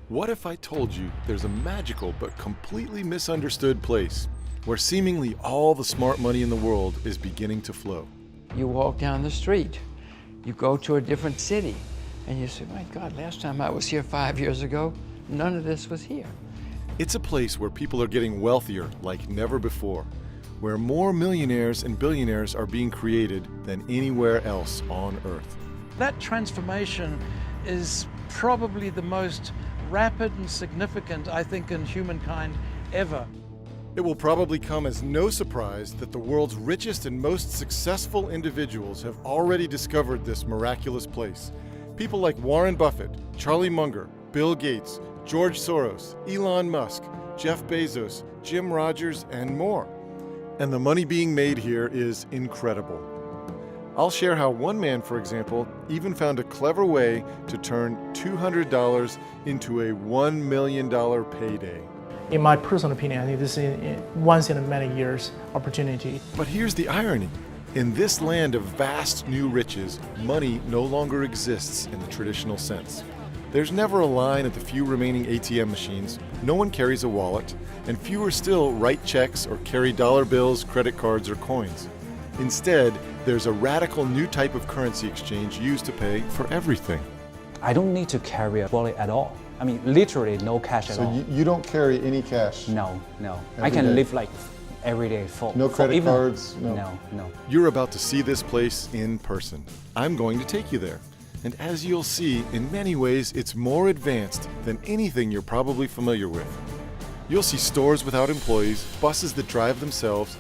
What if I told you there's a magical but completely misunderstood place where seemingly all the smart money in the world is beginning to flow? You walk down the street, you go to a different city, and you say, my God, last time I was here 5 years ago, none of this was here. It's a place where people are getting wealthier like never before, where more millionaires and billionaires are being created than anywhere else on Earth. That transformation is probably the most rapid and significant, I think, in humankind ever. It will probably come as no surprise that the world's richest and most successful individuals have already discovered this miraculous place. People like Warren Buffett, Charlie Munger, Bill Gates, George Soros, Elon Musk, Jeff Bezos, Jim Rogers, and more. And the money being made here is incredible. I'll share how one man, for example, even found a clever way to turn $200 into a $1 million payday. In my personal opinion, I think this is a once in a many years opportunity. But here's the irony. In this land of vast new riches, money no longer exists in the traditional sense. There's never a line at the few remaining ATM machines, no one carries a wallet, and fewer still write checks or carry dollar bills, credit cards, or coins. Instead, there's a radical new type of currency exchange used to pay for everything. I don't need to carry a wallet at all. I mean, literally no cash at all. So you don't carry any cash? No. I Every can day? live like every day full. No credit even, cards? No. You're about to see this place in person. I'm going to take you there. And as you'll see, in many ways, it's more advanced than anything you're probably familiar with. You'll see stores without employees, buses that drive themselves,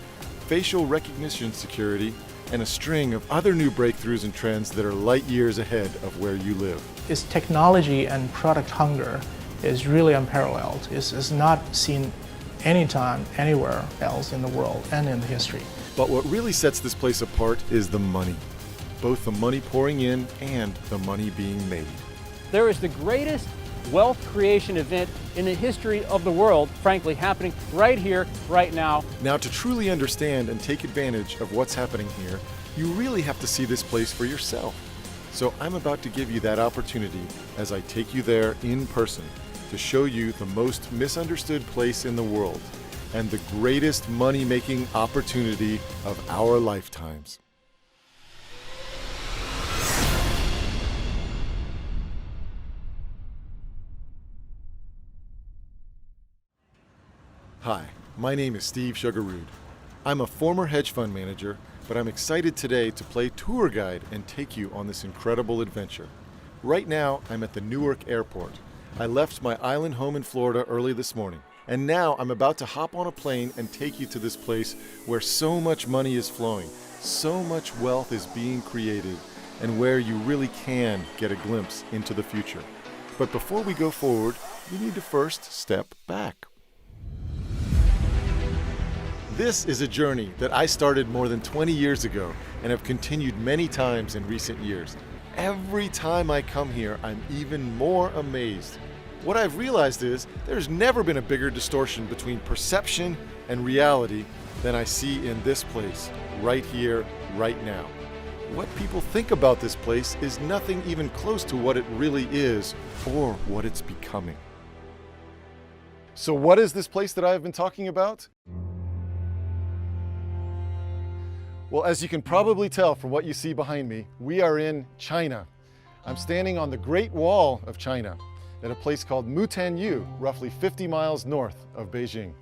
facial recognition security, and a string of other new breakthroughs and trends that are light years ahead of where you live. Its technology and product hunger is really unparalleled. It's not seen anytime, anywhere else in the world and in the history. But what really sets this place apart is the money. Both the money pouring in and the money being made. There is the greatest wealth creation event in the history of the world, frankly, happening right here, right now. Now, to truly understand and take advantage of what's happening here, you really have to see this place for yourself. So I'm about to give you that opportunity as I take you there in person to show you the most misunderstood place in the world and the greatest money-making opportunity of our lifetimes. Hi, my name is Steve Sugarrood. I'm a former hedge fund manager, but I'm excited today to play tour guide and take you on this incredible adventure. Right now, I'm at the Newark Airport. I left my island home in Florida early this morning, and now I'm about to hop on a plane and take you to this place where so much money is flowing, so much wealth is being created, and where you really can get a glimpse into the future. But before we go forward, we need to first step back. This is a journey that I started more than 20 years ago and have continued many times in recent years. Every time I come here, I'm even more amazed. What I've realized is there's never been a bigger distortion between perception and reality than I see in this place, right here, right now. What people think about this place is nothing even close to what it really is or what it's becoming. So what is this place that I've been talking about? Well, as you can probably tell from what you see behind me, we are in China. I'm standing on the Great Wall of China at a place called Mutianyu, roughly 50 miles north of Beijing.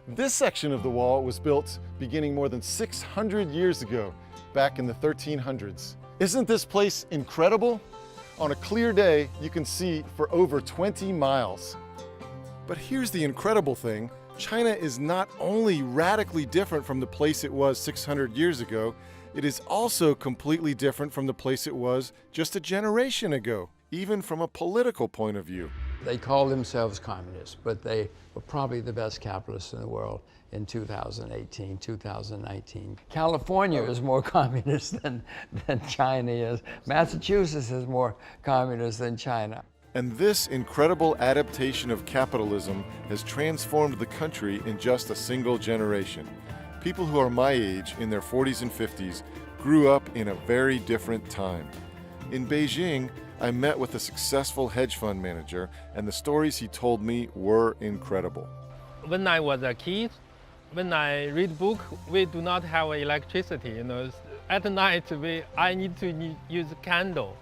This section of the wall was built beginning more than 600 years ago, back in the 1300s. Isn't this place incredible? On a clear day, you can see for over 20 miles. But here's the incredible thing. China is not only radically different from the place it was 600 years ago, it is also completely different from the place it was just a generation ago, even from a political point of view. They call themselves communists, but they were probably the best capitalists in the world in 2018, 2019. California is more communist than China is. Massachusetts is more communist than China. And this incredible adaptation of capitalism has transformed the country in just a single generation. People who are my age, in their 40s and 50s, grew up in a very different time. In Beijing, I met with a successful hedge fund manager, and the stories he told me were incredible. When I was a kid, when I read book, we do not have electricity. At night I need to use candle.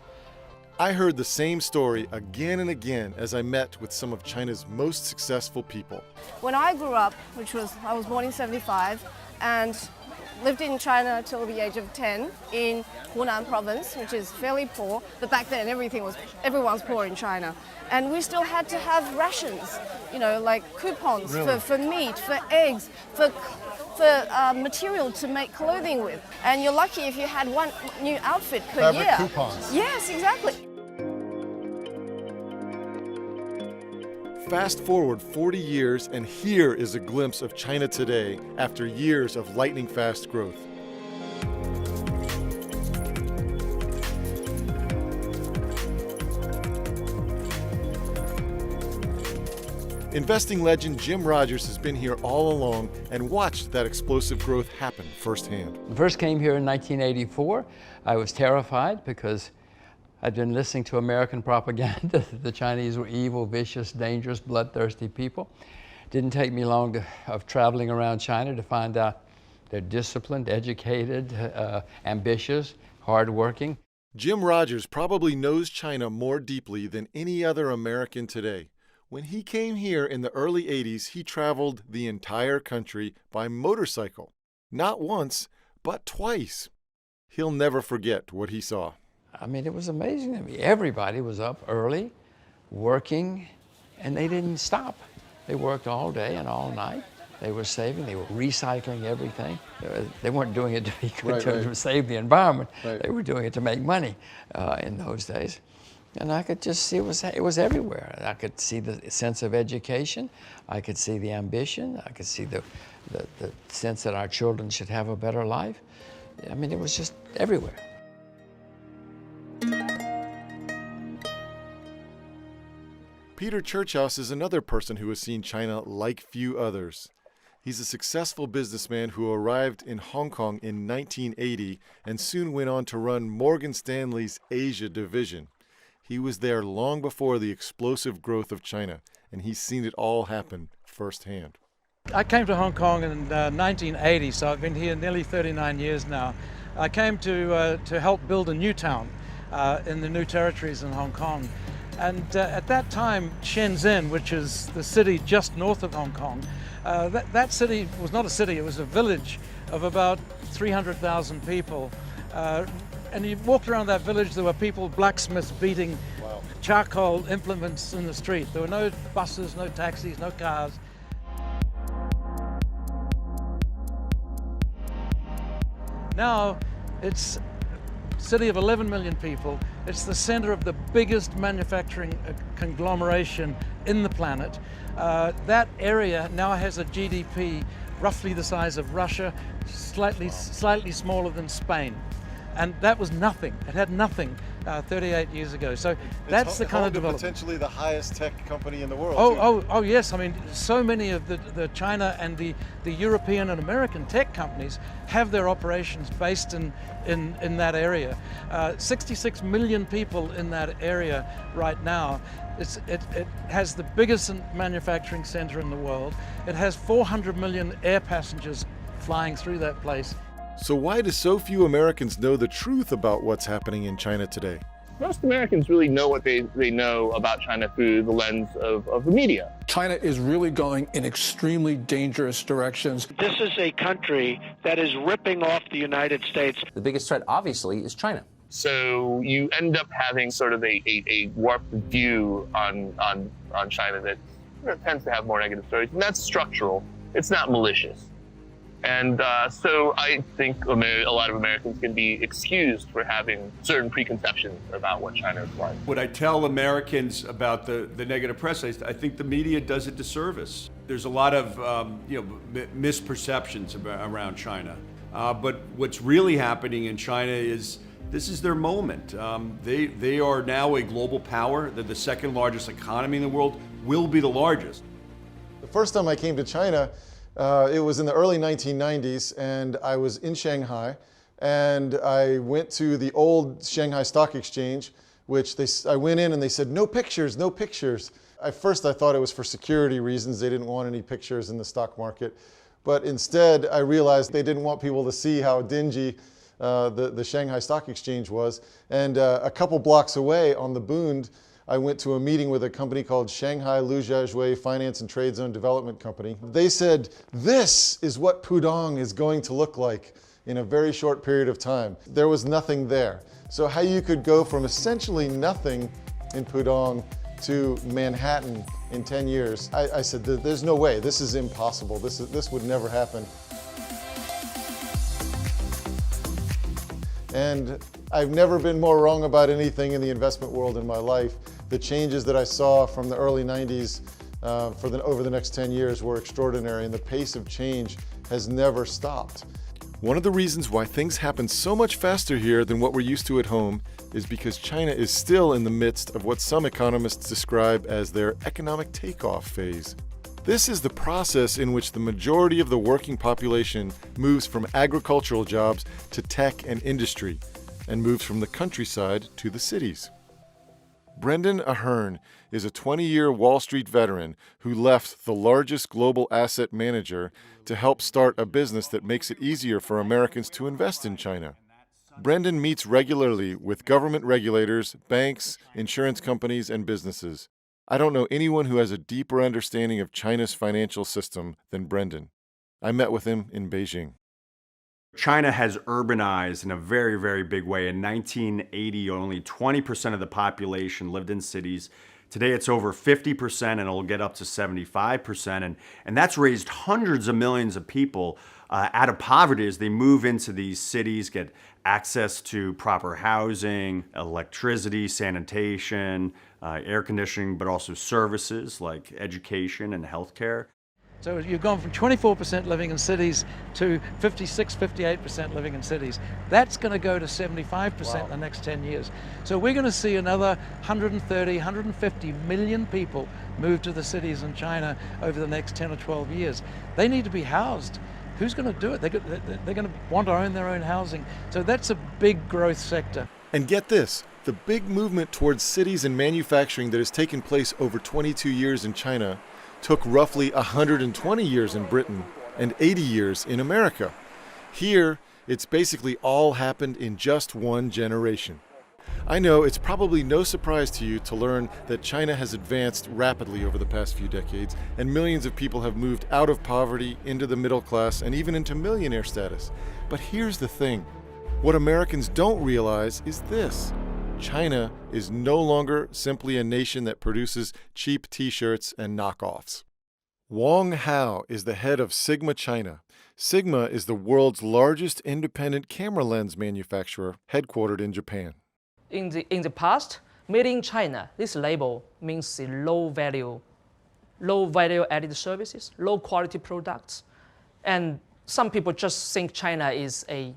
I heard the same story again and again as I met with some of China's most successful people. When I grew up, I was born in 75 and lived in China till the age of 10 in Hunan province, which is fairly poor, but back then everyone's poor in China. And we still had to have rations, like coupons for meat, for eggs, for material to make clothing with. And you're lucky if you had one new outfit per year. Fabric coupons. Yes, exactly. Fast forward 40 years, and here is a glimpse of China today after years of lightning-fast growth. Investing legend Jim Rogers has been here all along and watched that explosive growth happen firsthand. I first came here in 1984. I was terrified because I'd been listening to American propaganda that the Chinese were evil, vicious, dangerous, bloodthirsty people. Didn't take me long of traveling around China to find out they're disciplined, educated, ambitious, hardworking. Jim Rogers probably knows China more deeply than any other American today. When he came here in the early 80s, he traveled the entire country by motorcycle. Not once, but twice. He'll never forget what he saw. I mean, it was amazing to me. Everybody was up early, working, and they didn't stop. They worked all day and all night. They were saving, they were recycling everything. They weren't doing it to save the environment. Right. They were doing it to make money in those days. And I could just see it was everywhere. I could see the sense of education. I could see the ambition. I could see the sense that our children should have a better life. I mean, it was just everywhere. Peter Churchhouse is another person who has seen China like few others. He's a successful businessman who arrived in Hong Kong in 1980 and soon went on to run Morgan Stanley's Asia division. He was there long before the explosive growth of China, and he's seen it all happen firsthand. I came to Hong Kong in 1980, so I've been here nearly 39 years now. I came to help build a new town in the new territories in Hong Kong. And at that time, Shenzhen, which is the city just north of Hong Kong, that city was not a city, it was a village of about 300,000 people. And you walked around that village, there were people, blacksmiths beating charcoal implements in the street. There were no buses, no taxis, no cars. Now it's a city of 11 million people. It's the center of the biggest manufacturing conglomeration in the planet. That area now has a GDP roughly the size of Russia, slightly smaller than Spain. And that was nothing. It had nothing 38 years ago. So that's the kind of development. Potentially the highest tech company in the world. Oh yes. I mean, so many of the China and the European and American tech companies have their operations based in that area. 66 million people in that area right now. It has the biggest manufacturing center in the world. It has 400 million air passengers flying through that place. So why do so few Americans know the truth about what's happening in China today? Most Americans really know what they know about China through the lens of the media. China is really going in extremely dangerous directions. This is a country that is ripping off the United States. The biggest threat, obviously, is China. So you end up having sort of a warped view on China that tends to have more negative stories, and that's structural. It's not malicious. And so I think a lot of Americans can be excused for having certain preconceptions about what China is like. What I tell Americans about the negative press, I think the media does a disservice. There's a lot of misperceptions around China. But what's really happening in China is this is their moment. They are now a global power. They're the second largest economy in the world, will be the largest. The first time I came to China, it was in the early 1990s, and I was in Shanghai, and I went to the old Shanghai Stock Exchange, which I went in and they said, no pictures, no pictures. At first I thought it was for security reasons. They didn't want any pictures in the stock market. But instead I realized they didn't want people to see how dingy the Shanghai Stock Exchange was. And a couple blocks away on the Bund, I went to a meeting with a company called Shanghai Lujiazui Finance and Trade Zone Development Company. They said, this is what Pudong is going to look like in a very short period of time. There was nothing there. So how you could go from essentially nothing in Pudong to Manhattan in 10 years, I said, there's no way, this is impossible. This would never happen. And I've never been more wrong about anything in the investment world in my life. The changes that I saw from the early 90s over the next 10 years were extraordinary, and the pace of change has never stopped. One of the reasons why things happen so much faster here than what we're used to at home is because China is still in the midst of what some economists describe as their economic takeoff phase. This is the process in which the majority of the working population moves from agricultural jobs to tech and industry, and moves from the countryside to the cities. Brendan Ahern is a 20-year Wall Street veteran who left the largest global asset manager to help start a business that makes it easier for Americans to invest in China. Brendan meets regularly with government regulators, banks, insurance companies, and businesses. I don't know anyone who has a deeper understanding of China's financial system than Brendan. I met with him in Beijing. China has urbanized in a very, very big way. In 1980, only 20% of the population lived in cities. Today, it's over 50%, and it'll get up to 75%. And that's raised hundreds of millions of people out of poverty as they move into these cities, get access to proper housing, electricity, sanitation, air conditioning, but also services like education and healthcare. So you've gone from 24% living in cities to 56, 58% living in cities. That's going to go to 75% in the next 10 years. So we're going to see another 130, 150 million people move to the cities in China over the next 10 or 12 years. They need to be housed. Who's going to do it? They're going to want to own their own housing. So that's a big growth sector. And get this, the big movement towards cities and manufacturing that has taken place over 22 years in China took roughly 120 years in Britain and 80 years in America. Here, it's basically all happened in just one generation. I know it's probably no surprise to you to learn that China has advanced rapidly over the past few decades, and millions of people have moved out of poverty into the middle class and even into millionaire status. But here's the thing. What Americans don't realize is this. China is no longer simply a nation that produces cheap t-shirts and knockoffs. Wang Hao is the head of Sigma China. Sigma is the world's largest independent camera lens manufacturer, headquartered in Japan. In the past, made in China, this label means low value added services, low quality products. And some people just think China is a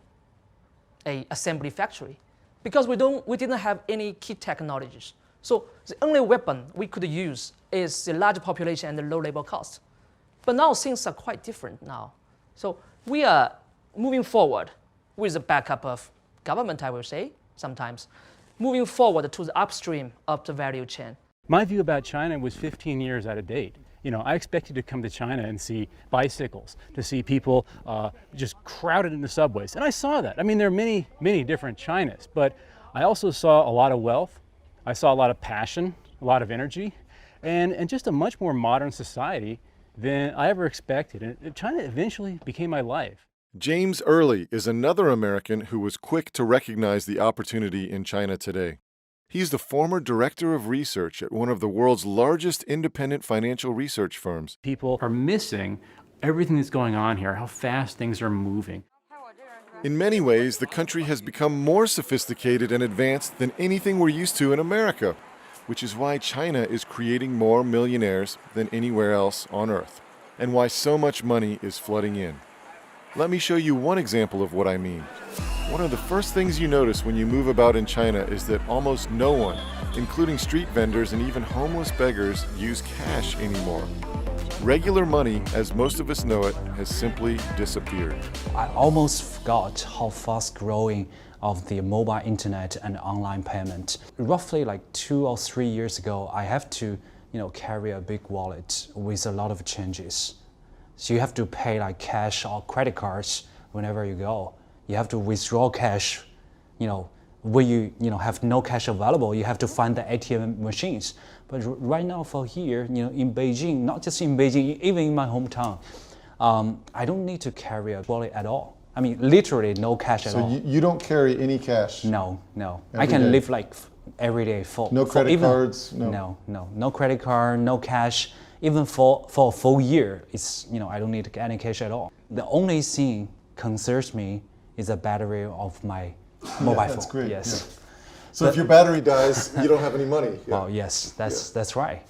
assembly factory, because we didn't have any key technologies. So the only weapon we could use is the large population and the low labor cost. But now things are quite different now. So we are moving forward with the backup of government, I will say, sometimes, moving forward to the upstream of the value chain. My view about China was 15 years out of date. You know, I expected to come to China and see bicycles, to see people just crowded in the subways. And I saw that. I mean, there are many, many different Chinas, but I also saw a lot of wealth. I saw a lot of passion, a lot of energy, and just a much more modern society than I ever expected. And China eventually became my life. James Early is another American who was quick to recognize the opportunity in China today. He's the former director of research at one of the world's largest independent financial research firms. People are missing everything that's going on here, how fast things are moving. In many ways, the country has become more sophisticated and advanced than anything we're used to in America, which is why China is creating more millionaires than anywhere else on Earth, and why so much money is flooding in. Let me show you one example of what I mean. One of the first things you notice when you move about in China is that almost no one, including street vendors and even homeless beggars, use cash anymore. Regular money, as most of us know it, has simply disappeared. I almost forgot how fast growing of the mobile internet and online payment. Roughly like 2 or 3 years ago, I have to, carry a big wallet with a lot of changes. So you have to pay like cash or credit cards whenever you go. You have to withdraw cash, where you have no cash available, you have to find the ATM machines. But right now for here, in Beijing, not just in Beijing, even in my hometown, I don't need to carry a wallet at all. I mean, literally no cash at all. So you don't carry any cash? No. I Every can day? live like every day full. No credit cards? No credit card, no cash. Even for a full year, it's I don't need any cash at all. The only thing concerns me is the battery of my mobile phone. That's great. Yes. Yeah. So if your battery dies, you don't have any money. Yeah. Well, yes, that's right.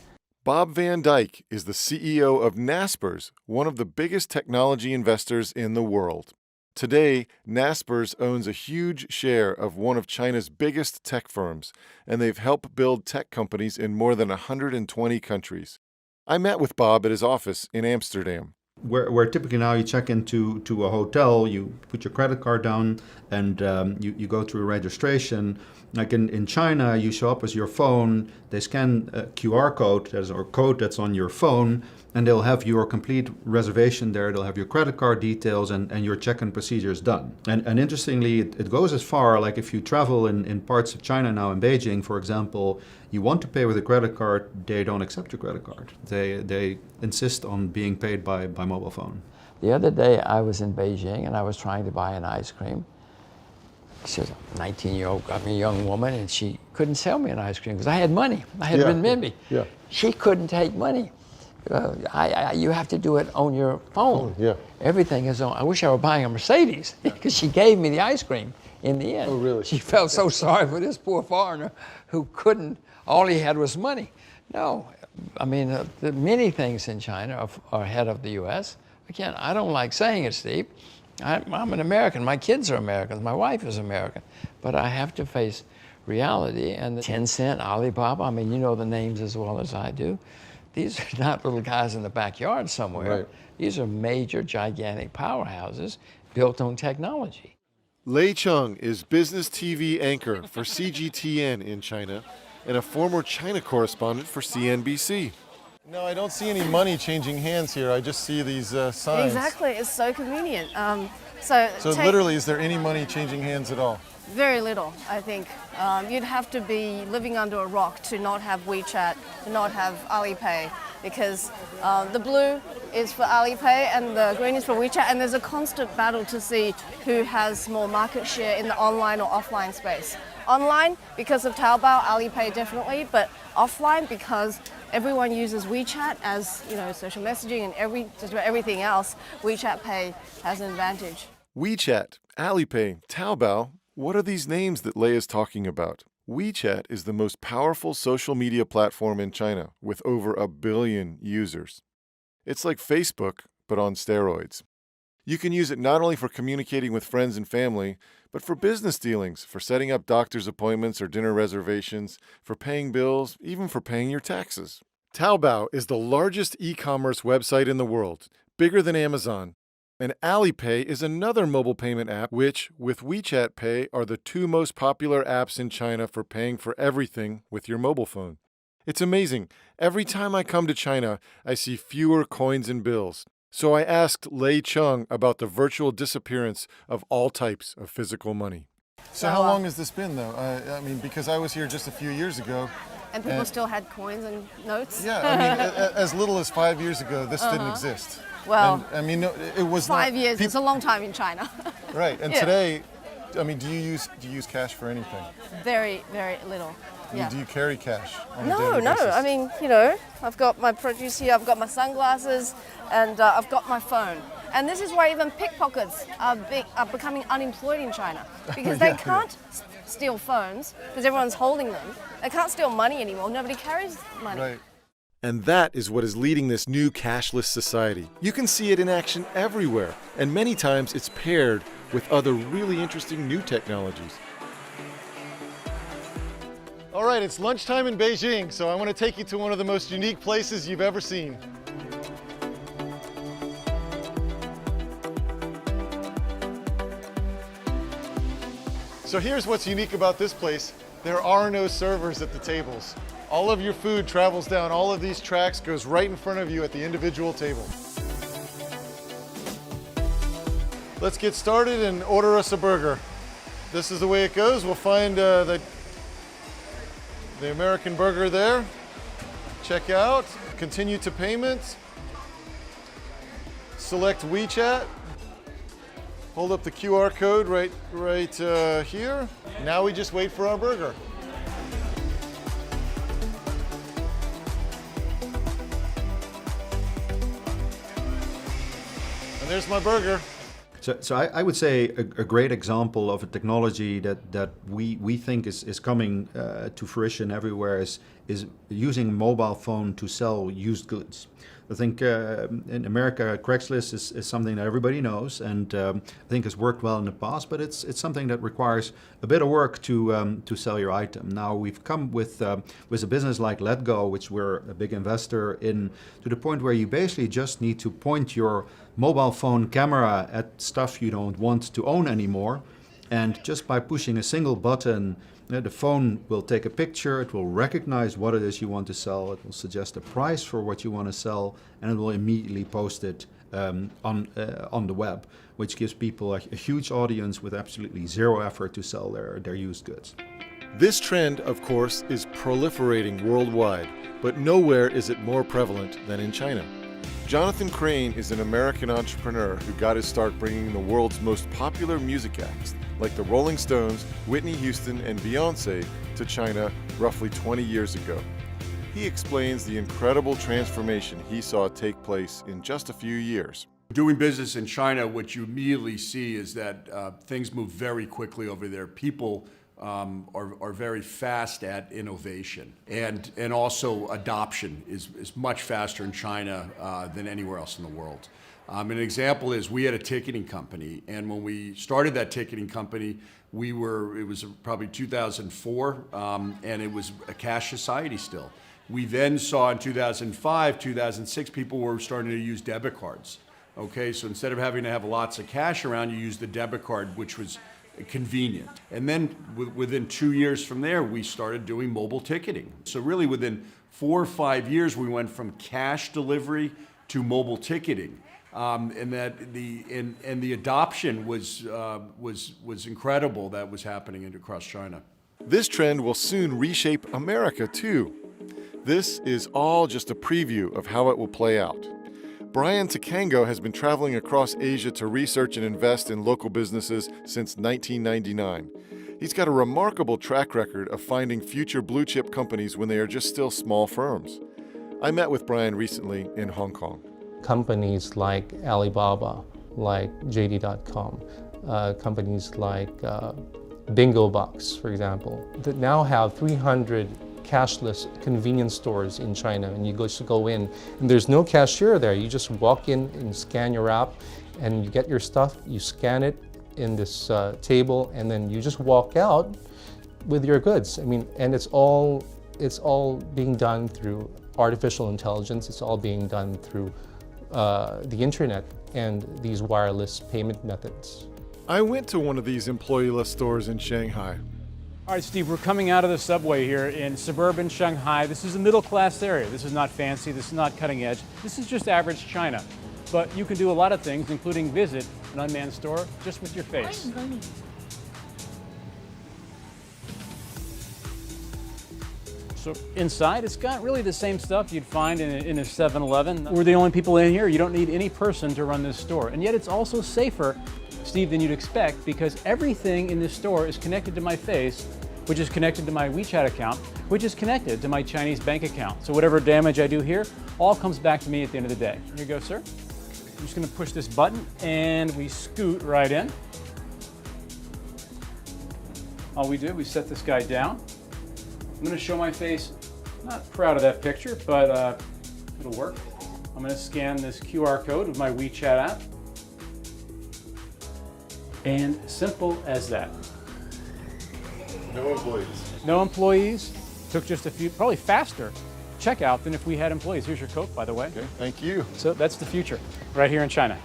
Bob Van Dyke is the CEO of Naspers, one of the biggest technology investors in the world. Today, Naspers owns a huge share of one of China's biggest tech firms, and they've helped build tech companies in more than 120 countries. I met with Bob at his office in Amsterdam. Where typically now you check into a hotel, you put your credit card down, and you go through registration. Like in China, you show up with your phone, they scan a QR code, or code that's on your phone, and they'll have your complete reservation there. They'll have your credit card details and your check-in procedures done. And interestingly, it goes as far, like if you travel in parts of China now, in Beijing, for example, you want to pay with a credit card, they don't accept your credit card. They insist on being paid by mobile phone. The other day I was in Beijing and I was trying to buy an ice cream. She was a 19-year-old, young woman, and she couldn't sell me an ice cream because I had money. I had renminbi. Yeah. She couldn't take money. You have to do it on your phone. Yeah. Everything is on. I wish I were buying a Mercedes because she gave me the ice cream in the end. Oh, really? She felt so sorry for this poor foreigner who couldn't, all he had was money. No, the many things in China are ahead of the U.S. Again, I don't like saying it, Steve. I'm an American. My kids are Americans. My wife is American. But I have to face reality. And Tencent, Alibaba, you know the names as well as I do. These are not little guys in the backyard somewhere. Right. These are major, gigantic powerhouses built on technology. Lei Chung is business TV anchor for CGTN in China and a former China correspondent for CNBC. No, I don't see any money changing hands here. I just see these signs. Exactly, it's so convenient. So literally, is there any money changing hands at all? Very little, I think. You'd have to be living under a rock to not have WeChat, to not have Alipay, because the blue is for Alipay and the green is for WeChat, and there's a constant battle to see who has more market share in the online or offline space. Online, because of Taobao, Alipay definitely, but offline because everyone uses WeChat as social messaging and just about everything else. WeChat Pay has an advantage. WeChat, Alipay, Taobao, what are these names that Lei is talking about? WeChat is the most powerful social media platform in China with over 1 billion users. It's like Facebook, but on steroids. You can use it not only for communicating with friends and family, but for business dealings, for setting up doctor's appointments or dinner reservations, for paying bills, even for paying your taxes. Taobao is the largest e-commerce website in the world, bigger than Amazon. And Alipay is another mobile payment app which, with WeChat Pay, are the 2 most popular apps in China for paying for everything with your mobile phone. It's amazing. Every time I come to China, I see fewer coins and bills. So I asked Lei Chung about the virtual disappearance of all types of physical money. So how long has this been, though? Because I was here just a few years ago. And people still had coins and notes? Yeah, as little as 5 years ago, this didn't exist. Well, and, it was 5 years. It's a long time in China. Right, and today, do you use cash for anything? Very, very little. Yeah. Do you carry cash? No. I've got my produce here. I've got my sunglasses, and I've got my phone. And this is why even pickpockets are becoming unemployed in China because they can't steal phones because everyone's holding them. They can't steal money anymore. Nobody carries money. Right. And that is what is leading this new cashless society. You can see it in action everywhere, and many times it's paired with other really interesting new technologies. All right, it's lunchtime in Beijing, so I want to take you to one of the most unique places you've ever seen. So here's what's unique about this place. There are no servers at the tables. All of your food travels down all of these tracks, goes right in front of you at the individual table. Let's get started and order us a burger. This is the way it goes. We'll find the American burger there. Check out, continue to payments. Select WeChat. Hold up the QR code right here. Now we just wait for our burger. And there's my burger. So I would say a great example of a technology that we think is coming to fruition everywhere is using mobile phone to sell used goods. I think in America, Craigslist is something that everybody knows, and I think has worked well in the past. But it's something that requires a bit of work to sell your item. Now we've come with a business like Letgo, which we're a big investor in, to the point where you basically just need to point your mobile phone camera at stuff you don't want to own anymore, and just by pushing a single button, the phone will take a picture, it will recognize what it is you want to sell, it will suggest a price for what you want to sell, and it will immediately post it on the web, which gives people a huge audience with absolutely zero effort to sell their used goods. This trend, of course, is proliferating worldwide, but nowhere is it more prevalent than in China. Jonathan Crane is an American entrepreneur who got his start bringing the world's most popular music acts, like the Rolling Stones, Whitney Houston, and Beyoncé, to China roughly 20 years ago. He explains the incredible transformation he saw take place in just a few years. Doing business in China, what you immediately see is that things move very quickly over there. People are very fast at innovation, and also adoption is much faster in China than anywhere else in the world. An example is we had a ticketing company, and when we started that ticketing company, it was probably 2004, and it was a cash society still. We then saw in 2005, 2006, people were starting to use debit cards. Okay, so instead of having to have lots of cash around, you use the debit card, which was convenient. And then within 2 years from there, we started doing mobile ticketing. So really within 4 or 5 years, we went from cash delivery to mobile ticketing. And the adoption was incredible that was happening across China. This trend will soon reshape America too. This is all just a preview of how it will play out. Brian Takango has been traveling across Asia to research and invest in local businesses since 1999. He's got a remarkable track record of finding future blue-chip companies when they are just still small firms. I met with Brian recently in Hong Kong. Companies like Alibaba, like JD.com, companies like BingoBox, for example, that now have 300 cashless convenience stores in China, and you just go in and there's no cashier there. You just walk in and scan your app and you get your stuff, you scan it in this table, and then you just walk out with your goods. I mean, and it's all being done through artificial intelligence. It's all being done through the internet and these wireless payment methods. I went to one of these employee-less stores in Shanghai. All right, Steve, we're coming out of the subway here in suburban Shanghai. This is a middle-class area. This is not fancy. This is not cutting edge. This is just average China. But you can do a lot of things, including visit an unmanned store just with your face. So inside, it's got really the same stuff you'd find in a 7-Eleven. We're the only people in here. You don't need any person to run this store. And yet it's also safer, Steve, than you'd expect, because everything in this store is connected to my face, which is connected to my WeChat account, which is connected to my Chinese bank account. So whatever damage I do here, all comes back to me at the end of the day. Here you go, sir. I'm just gonna push this button and we scoot right in. All we do, we set this guy down. I'm gonna show my face. I'm not proud of that picture, but it'll work. I'm gonna scan this QR code with my WeChat app. And simple as that. No employees. No employees. Took just a few, probably faster checkout than if we had employees. Here's your Coke, by the way. Okay, thank you. So that's the future, right here in China.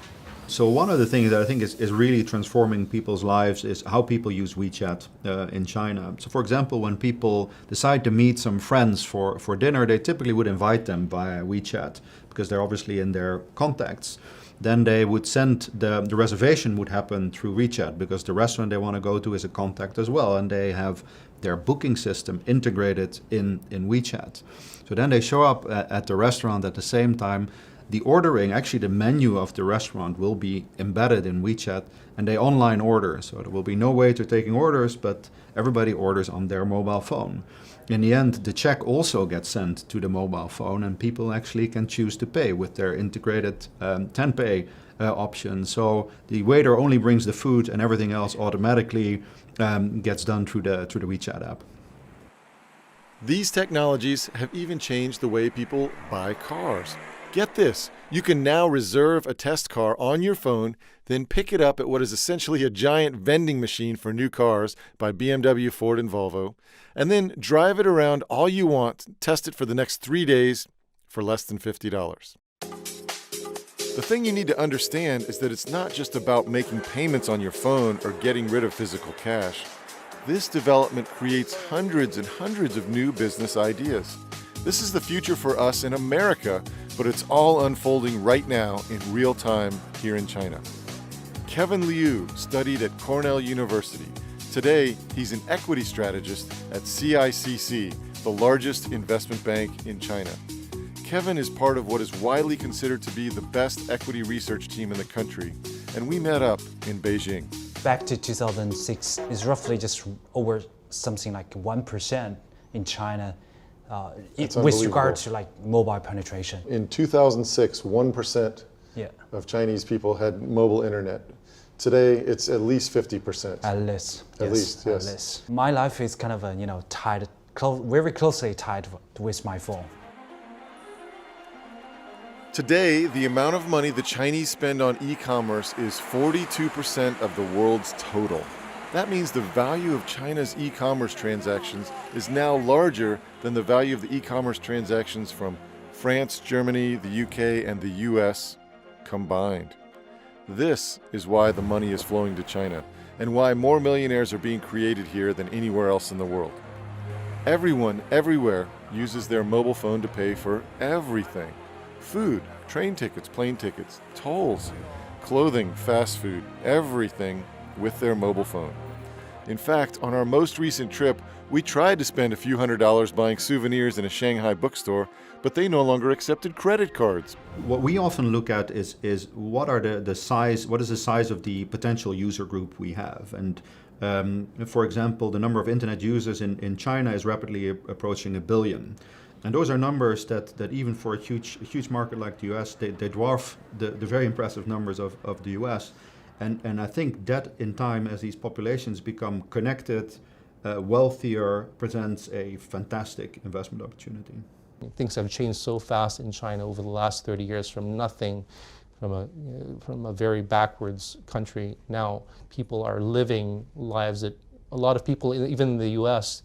So one of the things that I think is really transforming people's lives is how people use WeChat in China. So for example, when people decide to meet some friends for dinner, they typically would invite them via WeChat because they're obviously in their contacts. Then they would send, the reservation would happen through WeChat because the restaurant they want to go to is a contact as well, and they have their booking system integrated in WeChat. So then they show up at the restaurant at the same time. The ordering, actually the menu of the restaurant will be embedded in WeChat, and they online order. So there will be no waiter taking orders, but everybody orders on their mobile phone. In the end, the check also gets sent to the mobile phone, and people actually can choose to pay with their integrated Tenpay option. So the waiter only brings the food, and everything else automatically gets done through the WeChat app. These technologies have even changed the way people buy cars. Get this, you can now reserve a test car on your phone, then pick it up at what is essentially a giant vending machine for new cars by BMW, Ford, and Volvo, and then drive it around all you want, test it for the next 3 days for less than $50. The thing you need to understand is that it's not just about making payments on your phone or getting rid of physical cash. This development creates hundreds and hundreds of new business ideas. This is the future for us in America, but it's all unfolding right now in real time here in China. Kevin Liu studied at Cornell University. Today, he's an equity strategist at CICC, the largest investment bank in China. Kevin is part of what is widely considered to be the best equity research team in the country, and we met up in Beijing. Back to 2006, it's roughly just over something like 1% in China with regard to like mobile penetration. In 2006, 1% of Chinese people had mobile internet. Today, it's at least 50%. At least. At least, yes. At least. My life is kind of, tied, very closely tied with my phone. Today, the amount of money the Chinese spend on e-commerce is 42% of the world's total. That means the value of China's e-commerce transactions is now larger than the value of the e-commerce transactions from France, Germany, the UK, and the US combined. This is why the money is flowing to China, and why more millionaires are being created here than anywhere else in the world. Everyone, everywhere, uses their mobile phone to pay for everything. Food, train tickets, plane tickets, tolls, clothing, fast food, everything with their mobile phone. In fact, on our most recent trip, we tried to spend a few $100s buying souvenirs in a Shanghai bookstore, but they no longer accepted credit cards. What we often look at is what is the size of the potential user group we have. And for example, the number of internet users in China is rapidly approaching 1 billion. And those are numbers that even for a huge market like the US, they dwarf the very impressive numbers of the US. And I think that in time, as these populations become connected, wealthier, presents a fantastic investment opportunity. Things have changed so fast in China over the last 30 years from nothing, from a very backwards country. Now people are living lives that a lot of people, even in the US,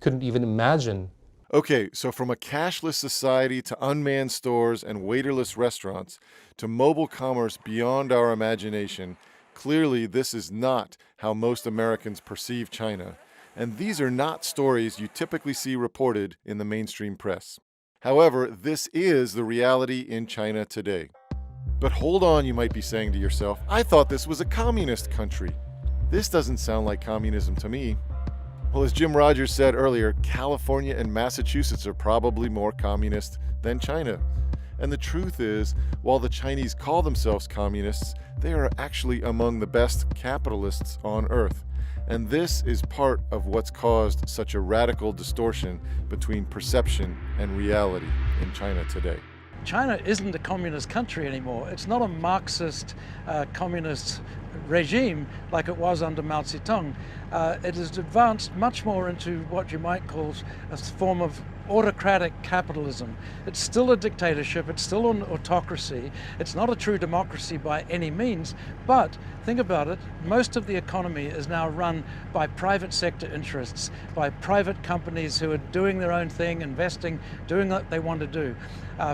couldn't even imagine. Okay, so from a cashless society to unmanned stores and waiterless restaurants to mobile commerce beyond our imagination, clearly this is not how most Americans perceive China. And these are not stories you typically see reported in the mainstream press. However, this is the reality in China today. But hold on, you might be saying to yourself, I thought this was a communist country. This doesn't sound like communism to me. Well, as Jim Rogers said earlier, California and Massachusetts are probably more communist than China. And the truth is, while the Chinese call themselves communists, they are actually among the best capitalists on earth. And this is part of what's caused such a radical distortion between perception and reality in China today. China isn't a communist country anymore. It's not a Marxist communist regime like it was under Mao Zedong. It has advanced much more into what you might call a form of autocratic capitalism. It's still a dictatorship, it's still an autocracy, it's not a true democracy by any means, but think about it, most of the economy is now run by private sector interests, by private companies who are doing their own thing, investing, doing what they want to do.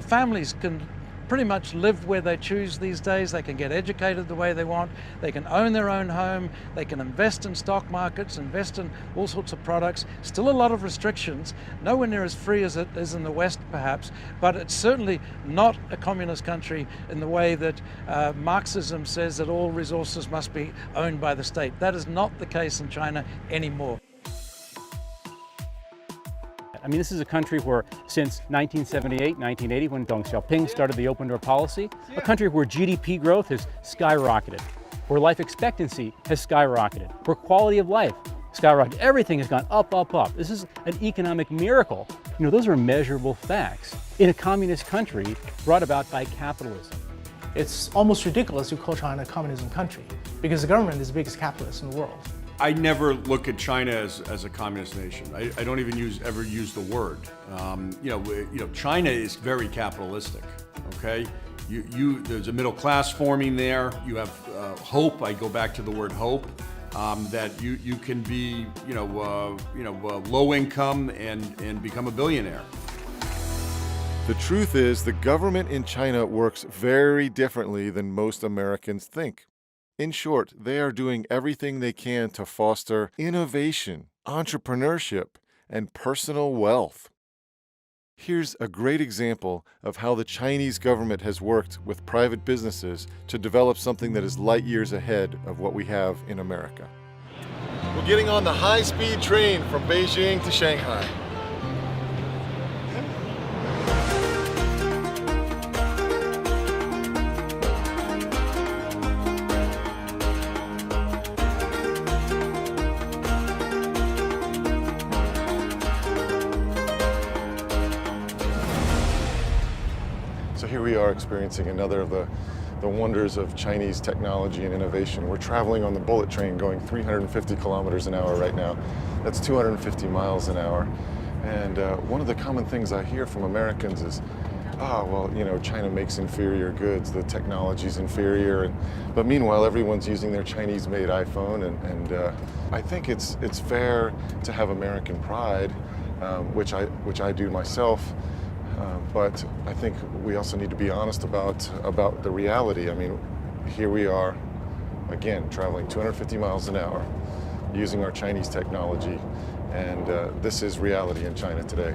Families can pretty much live where they choose these days. They can get educated the way they want. They can own their own home. They can invest in stock markets, invest in all sorts of products. Still a lot of restrictions, nowhere near as free as it is in the West perhaps, but it's certainly not a communist country in the way that Marxism says that all resources must be owned by the state. That is not the case in China anymore. I mean, this is a country where since 1978, 1980, when Deng Xiaoping started the open door policy, a country where GDP growth has skyrocketed, where life expectancy has skyrocketed, where quality of life skyrocketed. Everything has gone up, up, up. This is an economic miracle. You know, those are measurable facts in a communist country brought about by capitalism. It's almost ridiculous to call China a communism country because the government is the biggest capitalist in the world. I never look at China as a communist nation. I don't even ever use the word. China is very capitalistic. Okay, there's a middle class forming there. You have hope. I go back to the word hope. That you can be low income and become a billionaire. The truth is, the government in China works very differently than most Americans think. In short, they are doing everything they can to foster innovation, entrepreneurship, and personal wealth. Here's a great example of how the Chinese government has worked with private businesses to develop something that is light years ahead of what we have in America. We're getting on the high-speed train from Beijing to Shanghai. So here we are experiencing another of the wonders of Chinese technology and innovation. We're traveling on the bullet train going 350 kilometers an hour right now. That's 250 miles an hour. And one of the common things I hear from Americans is, China makes inferior goods, the technology's inferior. But meanwhile, everyone's using their Chinese-made iPhone. And I think it's fair to have American pride, which I do myself. But I think we also need to be honest about the reality. I mean, here we are, again, traveling 250 miles an hour, using our Chinese technology, and this is reality in China today.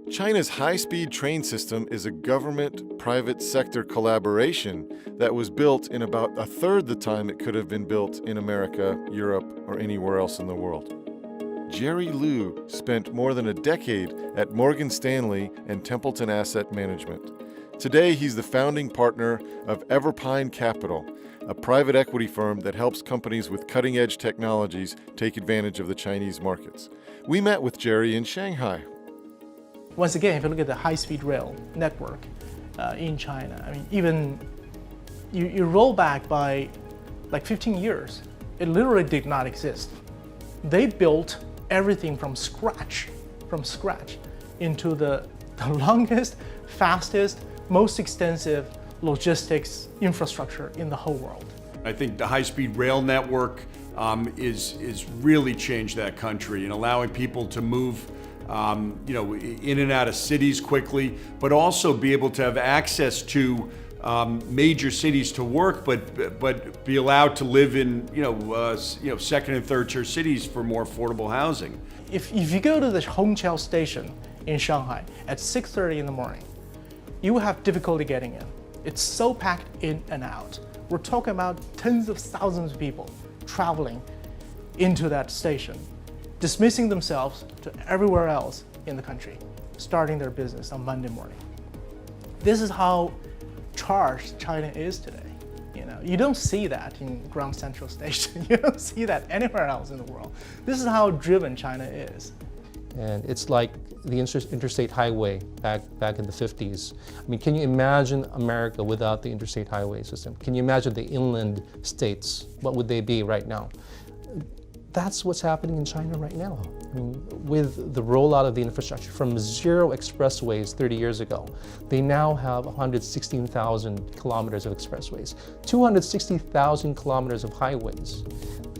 China's high-speed train system is a government-private sector collaboration that was built in about a third the time it could have been built in America, Europe, or anywhere else in the world. Jerry Liu spent more than a decade at Morgan Stanley and Templeton Asset Management. Today, he's the founding partner of Everpine Capital, a private equity firm that helps companies with cutting-edge technologies take advantage of the Chinese markets. We met with Jerry in Shanghai. Once again, if you look at the high-speed rail network in China, I mean, even you roll back by like 15 years, it literally did not exist. They built everything from scratch into the longest, fastest, most extensive logistics infrastructure in the whole world. I think the high-speed rail network is really changed that country and allowing people to move in and out of cities quickly, but also be able to have access to major cities to work, but be allowed to live in second and third tier cities for more affordable housing. If you go to the Hongqiao station in Shanghai at 6:30 in the morning, you will have difficulty getting in. It's so packed in and out. We're talking about tens of thousands of people traveling into that station, dismissing themselves to everywhere else in the country, starting their business on Monday morning. This is how charged China is today. You don't see that in Grand Central Station. You don't see that anywhere else in the world. This is how driven China is. And it's like the interstate highway back in the 50s. I mean, can you imagine America without the interstate highway system? Can you imagine the inland states? What would they be right now? That's what's happening in China right now. I mean, with the rollout of the infrastructure from 0 expressways 30 years ago, they now have 116,000 kilometers of expressways, 260,000 kilometers of highways.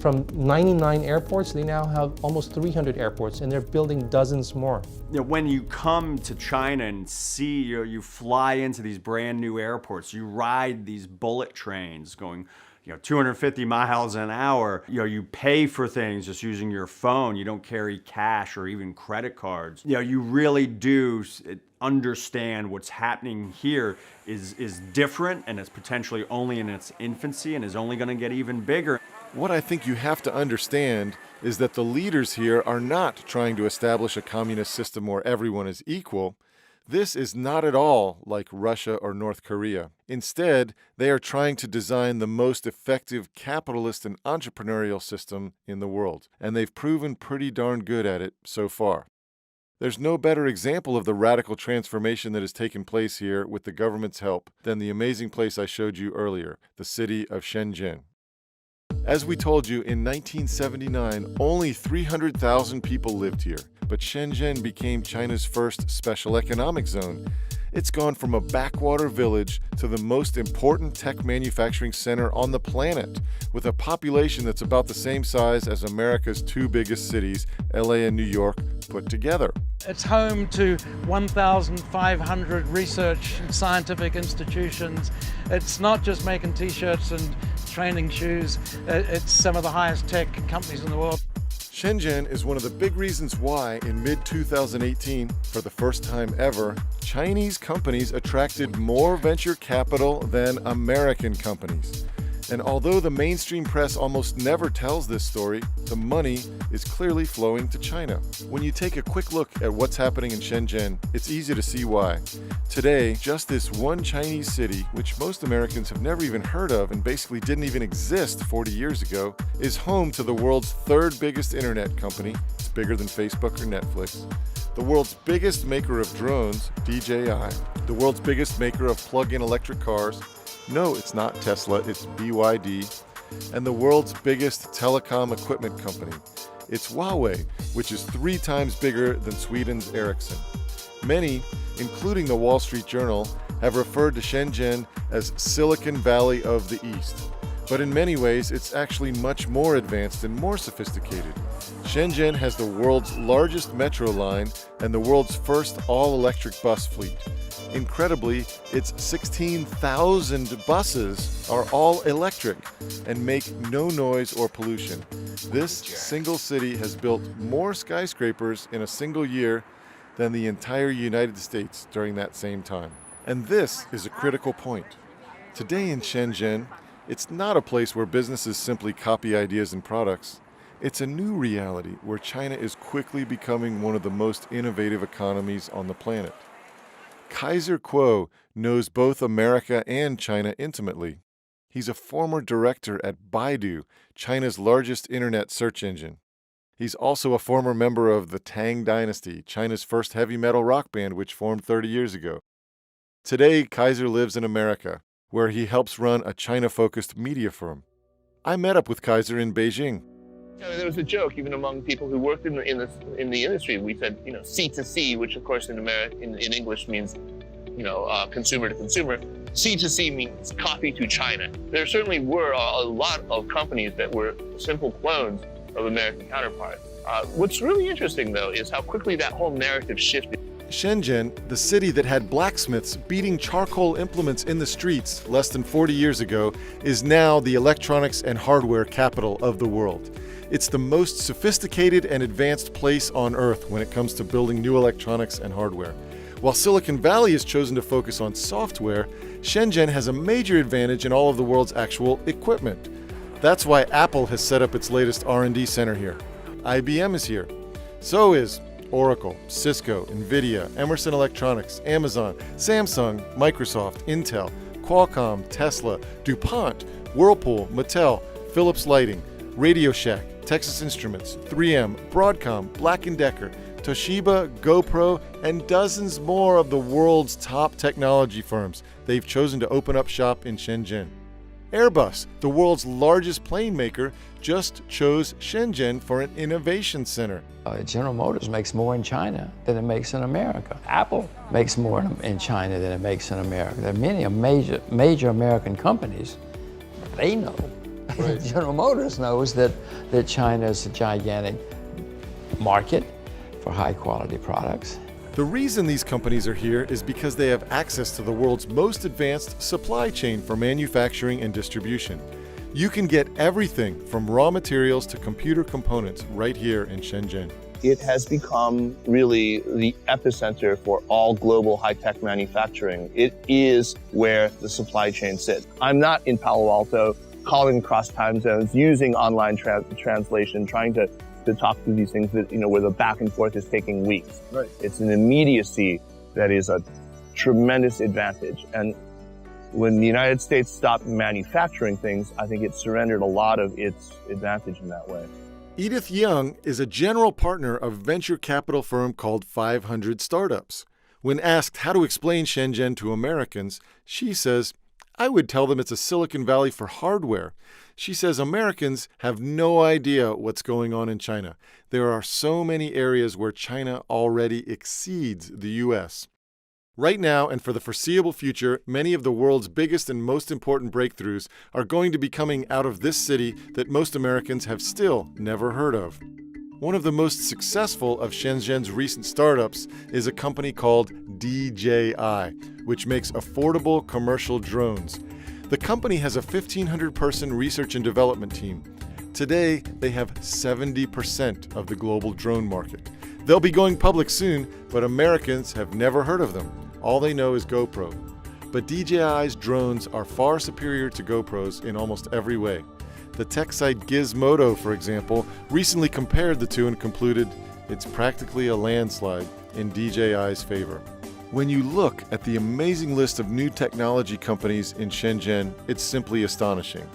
From 99 airports, they now have almost 300 airports, and they're building dozens more. You know, when you come to China and see, you fly into these brand new airports, you ride these bullet trains going 250 miles an hour. You pay for things just using your phone. You don't carry cash or even credit cards. You really do understand what's happening here is different, and it's potentially only in its infancy and is only going to get even bigger. What I think you have to understand is that the leaders here are not trying to establish a communist system where everyone is equal. This is not at all like Russia or North Korea. Instead, they are trying to design the most effective capitalist and entrepreneurial system in the world, and they've proven pretty darn good at it so far. There's no better example of the radical transformation that has taken place here with the government's help than the amazing place I showed you earlier, the city of Shenzhen. As we told you, in 1979, only 300,000 people lived here, but Shenzhen became China's first special economic zone. It's gone from a backwater village to the most important tech manufacturing center on the planet, with a population that's about the same size as America's two biggest cities, LA and New York, put together. It's home to 1,500 research and scientific institutions. It's not just making t-shirts and training shoes. It's some of the highest tech companies in the world. Shenzhen is one of the big reasons why, in mid-2018, for the first time ever, Chinese companies attracted more venture capital than American companies. And although the mainstream press almost never tells this story, the money is clearly flowing to China. When you take a quick look at what's happening in Shenzhen, it's easy to see why. Today, just this one Chinese city, which most Americans have never even heard of and basically didn't even exist 40 years ago, is home to the world's third biggest internet company. It's bigger than Facebook or Netflix. The world's biggest maker of drones, DJI. The world's biggest maker of plug-in electric cars. No, it's not Tesla, it's BYD. And the world's biggest telecom equipment company. It's Huawei, which is 3 times bigger than Sweden's Ericsson. Many, including the Wall Street Journal, have referred to Shenzhen as Silicon Valley of the East. But in many ways, it's actually much more advanced and more sophisticated. Shenzhen has the world's largest metro line and the world's first all-electric bus fleet. Incredibly, its 16,000 buses are all electric and make no noise or pollution. This single city has built more skyscrapers in a single year than the entire United States during that same time. And this is a critical point. Today in Shenzhen, it's not a place where businesses simply copy ideas and products. It's a new reality where China is quickly becoming one of the most innovative economies on the planet. Kaiser Kuo knows both America and China intimately. He's a former director at Baidu, China's largest internet search engine. He's also a former member of the Tang Dynasty, China's first heavy metal rock band which formed 30 years ago. Today, Kaiser lives in America, where he helps run a China-focused media firm. I met up with Kaiser in Beijing. There was a joke even among people who worked in the industry. We said, C2C, which of course in English means, consumer to consumer. C2C means copy to China. There certainly were a lot of companies that were simple clones of American counterparts. What's really interesting, though, is how quickly that whole narrative shifted. Shenzhen, the city that had blacksmiths beating charcoal implements in the streets less than 40 years ago, is now the electronics and hardware capital of the world. It's the most sophisticated and advanced place on Earth when it comes to building new electronics and hardware. While Silicon Valley has chosen to focus on software, Shenzhen has a major advantage in all of the world's actual equipment. That's why Apple has set up its latest R&D center here. IBM is here. So is Oracle, Cisco, Nvidia, Emerson Electronics, Amazon, Samsung, Microsoft, Intel, Qualcomm, Tesla, DuPont, Whirlpool, Mattel, Philips Lighting, Radio Shack, Texas Instruments, 3M, Broadcom, Black & Decker, Toshiba, GoPro, and dozens more of the world's top technology firms. They've chosen to open up shop in Shenzhen. Airbus, the world's largest plane maker, just chose Shenzhen for an innovation center. General Motors makes more in China than it makes in America. Apple makes more in China than it makes in America. There are many major American companies. They know Right. General Motors knows that China is a gigantic market for high quality products. The reason these companies are here is because they have access to the world's most advanced supply chain for manufacturing and distribution. You can get everything from raw materials to computer components right here in Shenzhen. It has become really the epicenter for all global high-tech manufacturing. It is where the supply chain sits. I'm not in Palo Alto calling across time zones, using online translation, trying to talk through these things that, where the back and forth is taking weeks. Right. It's an immediacy that is a tremendous advantage. And when the United States stopped manufacturing things, I think it surrendered a lot of its advantage in that way. Edith Young is a general partner of a venture capital firm called 500 Startups. When asked how to explain Shenzhen to Americans, she says, I would tell them it's a Silicon Valley for hardware. She says Americans have no idea what's going on in China. There are so many areas where China already exceeds the U.S. Right now and for the foreseeable future, many of the world's biggest and most important breakthroughs are going to be coming out of this city that most Americans have still never heard of. One of the most successful of Shenzhen's recent startups is a company called DJI, which makes affordable commercial drones. The company has a 1,500-person research and development team. Today, they have 70% of the global drone market. They'll be going public soon, but Americans have never heard of them. All they know is GoPro. But DJI's drones are far superior to GoPros in almost every way. The tech site Gizmodo, for example, recently compared the two and concluded it's practically a landslide in DJI's favor. When you look at the amazing list of new technology companies in Shenzhen, it's simply astonishing.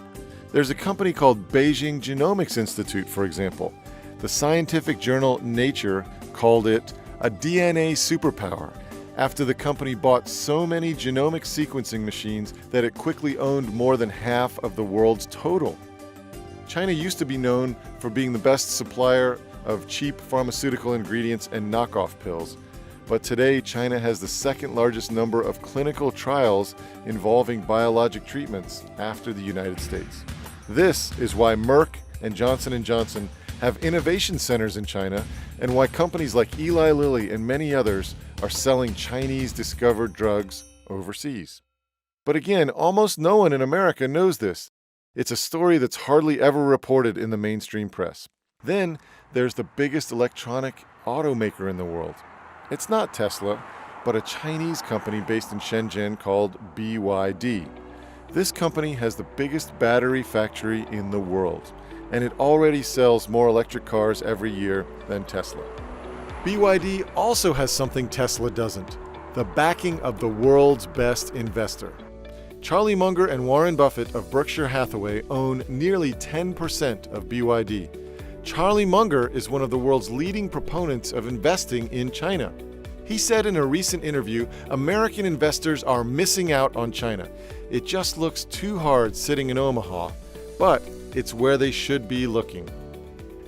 There's a company called Beijing Genomics Institute, for example. The scientific journal Nature called it a DNA superpower after the company bought so many genomic sequencing machines that it quickly owned more than half of the world's total. China used to be known for being the best supplier of cheap pharmaceutical ingredients and knockoff pills, but today China has the second largest number of clinical trials involving biologic treatments after the United States. This is why Merck and Johnson & Johnson have innovation centers in China, and why companies like Eli Lilly and many others are selling Chinese-discovered drugs overseas. But again, almost no one in America knows this. It's a story that's hardly ever reported in the mainstream press. Then there's the biggest electronic automaker in the world. It's not Tesla, but a Chinese company based in Shenzhen called BYD. This company has the biggest battery factory in the world, and it already sells more electric cars every year than Tesla. BYD also has something Tesla doesn't: the backing of the world's best investor. Charlie Munger and Warren Buffett of Berkshire Hathaway own nearly 10% of BYD. Charlie Munger is one of the world's leading proponents of investing in China. He said in a recent interview, American investors are missing out on China. It just looks too hard sitting in Omaha, but it's where they should be looking.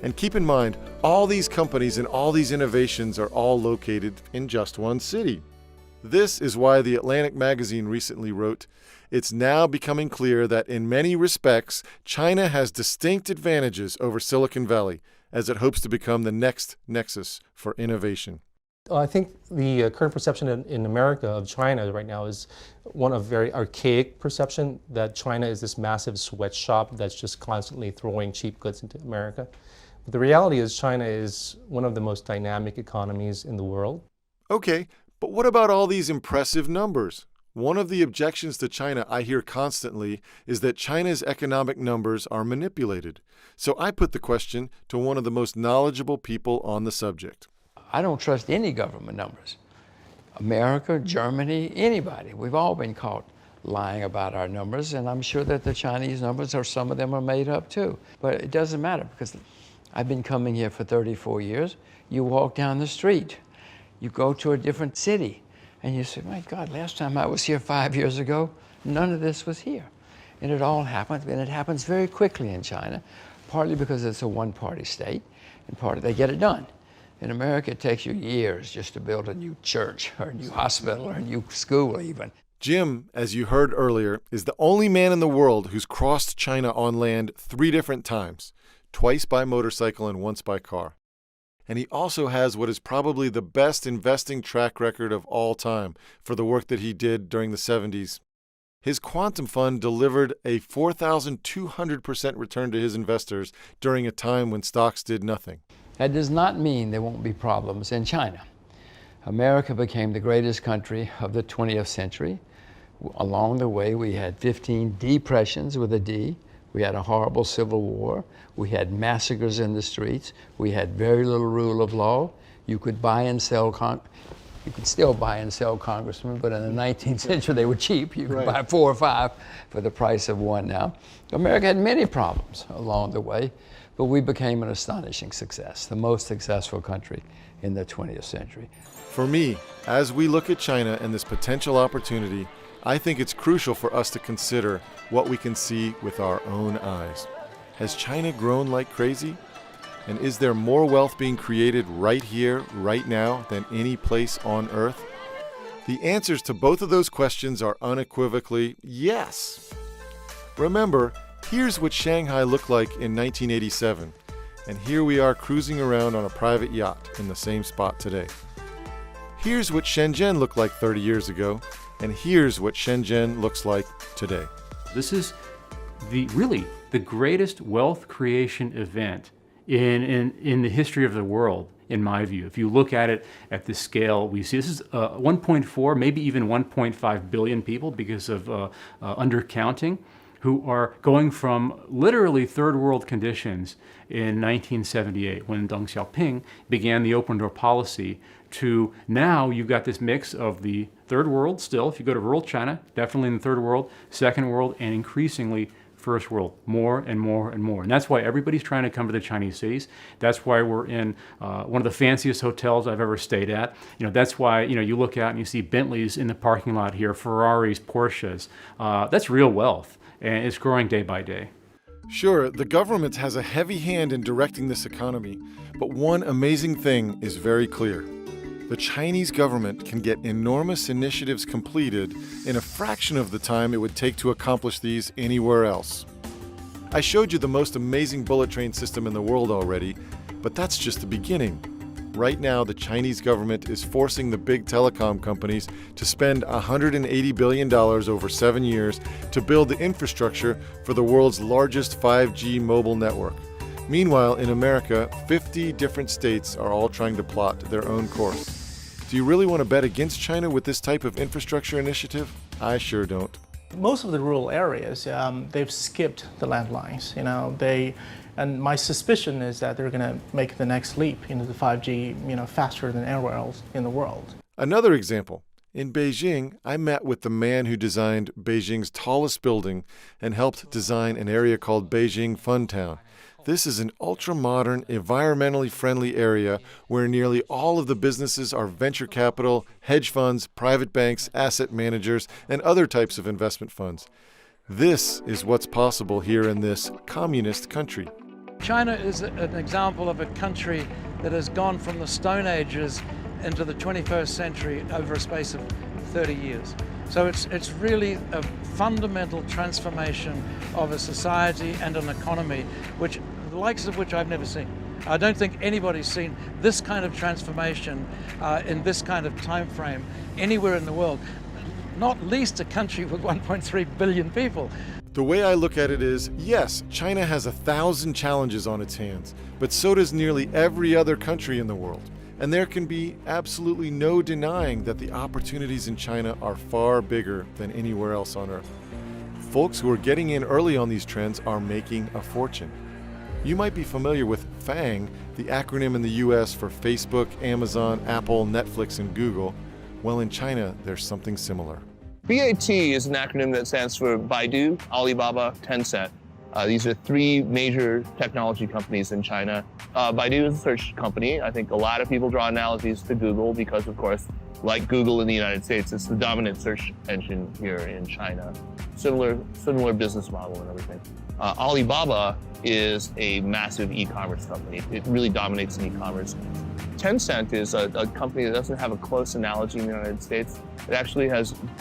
And keep in mind, all these companies and all these innovations are all located in just one city. This is why The Atlantic magazine recently wrote, "It's now becoming clear that in many respects, China has distinct advantages over Silicon Valley as it hopes to become the next nexus for innovation." I think the current perception in America of China right now is one of very archaic perception that China is this massive sweatshop that's just constantly throwing cheap goods into America. But the reality is China is one of the most dynamic economies in the world. Okay, but what about all these impressive numbers? One of the objections to China I hear constantly is that China's economic numbers are manipulated. So I put the question to one of the most knowledgeable people on the subject. I don't trust any government numbers. America, Germany, anybody. We've all been caught lying about our numbers, and I'm sure that the Chinese numbers, or some of them, are made up too. But it doesn't matter, because I've been coming here for 34 years. You walk down the street, you go to a different city, and you say, my God, last time I was here 5 years ago, none of this was here. And it all happens, and it happens very quickly in China, partly because it's a one-party state, and partly they get it done. In America, it takes you years just to build a new church, or a new hospital, or a new school even. Jim, as you heard earlier, is the only man in the world who's crossed China on land 3 different times, twice by motorcycle and once by car. And he also has what is probably the best investing track record of all time for the work that he did during the 70s. His quantum fund delivered a 4,200% return to his investors during a time when stocks did nothing. That does not mean there won't be problems in China. America became the greatest country of the 20th century. Along the way, we had 15 depressions with a D. We had a horrible civil war. We had massacres in the streets. We had very little rule of law. You could buy and sell, you could still buy and sell congressmen, but in the 19th century they were cheap. You could buy 4 or 5 for the price of 1 now. America had many problems along the way, but we became an astonishing success, the most successful country in the 20th century. For me, as we look at China and this potential opportunity, I think it's crucial for us to consider what we can see with our own eyes. Has China grown like crazy? And is there more wealth being created right here, right now, than any place on Earth? The answers to both of those questions are unequivocally yes. Remember, here's what Shanghai looked like in 1987, and here we are cruising around on a private yacht in the same spot today. Here's what Shenzhen looked like 30 years ago, and here's what Shenzhen looks like today. This is really the greatest wealth creation event in the history of the world, in my view. If you look at it at the scale we see, this is 1.4, maybe even 1.5 billion people because of undercounting, who are going from literally third world conditions in 1978 when Deng Xiaoping began the open door policy to now you've got this mix of the third world still, if you go to rural China, definitely in the third world, second world, and increasingly first world, more and more and more. And that's why everybody's trying to come to the Chinese cities. That's why we're in one of the fanciest hotels I've ever stayed at. That's why, you look out and you see Bentleys in the parking lot here, Ferraris, Porsches. That's real wealth, and it's growing day by day. Sure, the government has a heavy hand in directing this economy, but one amazing thing is very clear. The Chinese government can get enormous initiatives completed in a fraction of the time it would take to accomplish these anywhere else. I showed you the most amazing bullet train system in the world already, but that's just the beginning. Right now, the Chinese government is forcing the big telecom companies to spend $180 billion over 7 years to build the infrastructure for the world's largest 5G mobile network. Meanwhile, in America, 50 different states are all trying to plot their own course. Do you really want to bet against China with this type of infrastructure initiative? I sure don't. Most of the rural areas, they've skipped the landlines. And my suspicion is that they're going to make the next leap into the 5G, faster than anywhere else in the world. Another example. In Beijing, I met with the man who designed Beijing's tallest building and helped design an area called Beijing Funtown. This is an ultra-modern, environmentally friendly area where nearly all of the businesses are venture capital, hedge funds, private banks, asset managers, and other types of investment funds. This is what's possible here in this communist country. China is an example of a country that has gone from the Stone Ages into the 21st century over a space of 30 years. So it's really a fundamental transformation of a society and an economy, the likes of which I've never seen. I don't think anybody's seen this kind of transformation in this kind of time frame anywhere in the world, not least a country with 1.3 billion people. The way I look at it is, yes, China has 1,000 challenges on its hands, but so does nearly every other country in the world. And there can be absolutely no denying that the opportunities in China are far bigger than anywhere else on Earth. Folks who are getting in early on these trends are making a fortune. You might be familiar with FANG, the acronym in the US for Facebook, Amazon, Apple, Netflix, and Google. Well, in China, there's something similar. BAT is an acronym that stands for Baidu, Alibaba, Tencent. These are 3 major technology companies in China. Baidu is a search company. I think a lot of people draw analogies to Google because, of course, like Google in the United States, it's the dominant search engine here in China. Similar business model and everything. Alibaba is a massive e-commerce company. It really dominates in e-commerce. Tencent is a company that doesn't have a close analogy in the United States. It actually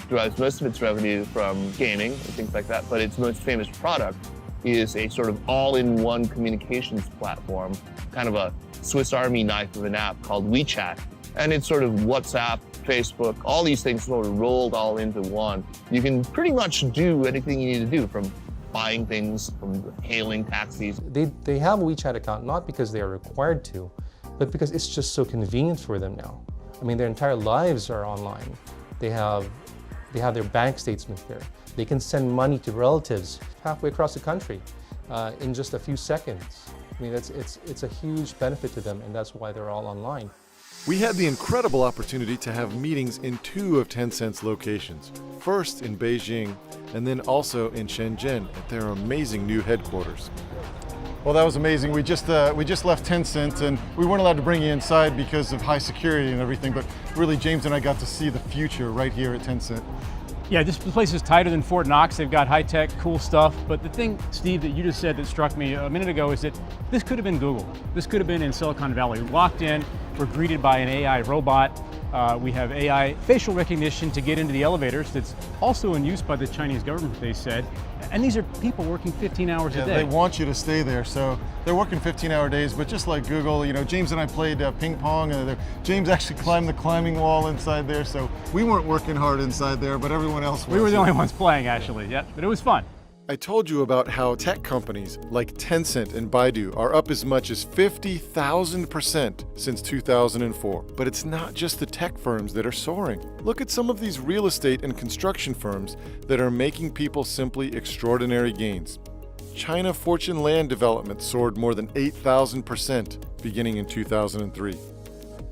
derives most of its revenue from gaming and things like that, but its most famous product is a sort of all-in-one communications platform, kind of a Swiss Army knife of an app called WeChat. And it's sort of WhatsApp, Facebook, all these things sort of rolled all into one. You can pretty much do anything you need to do, from buying things, from hailing taxis. They have a WeChat account not because they are required to, but because it's just so convenient for them now. I mean, their entire lives are online. They have their bank statements there. They can send money to relatives halfway across the country in just a few seconds. I mean, it's a huge benefit to them, and that's why they're all online. We had the incredible opportunity to have meetings in 2 of Tencent's locations. First in Beijing, and then also in Shenzhen at their amazing new headquarters. Well, that was amazing. We just left Tencent, and we weren't allowed to bring you inside because of high security and everything, but really James and I got to see the future right here at Tencent. Yeah, this place is tighter than Fort Knox. They've got high-tech, cool stuff. But the thing, Steve, that you just said that struck me a minute ago is that this could have been Google. This could have been in Silicon Valley. We walked in, we're greeted by an AI robot. We have AI facial recognition to get into the elevators that's also in use by the Chinese government, they said. And these are people working 15 hours a day. They want you to stay there, so they're working 15-hour days, but just like Google, you know, James and I played ping pong, and James actually climbed the climbing wall inside there, so we weren't working hard inside there, but everyone else was. We were the only ones playing, actually, yeah, but it was fun. I told you about how tech companies like Tencent and Baidu are up as much as 50,000% since 2004. But it's not just the tech firms that are soaring. Look at some of these real estate and construction firms that are making people simply extraordinary gains. China Fortune Land Development soared more than 8,000% beginning in 2003.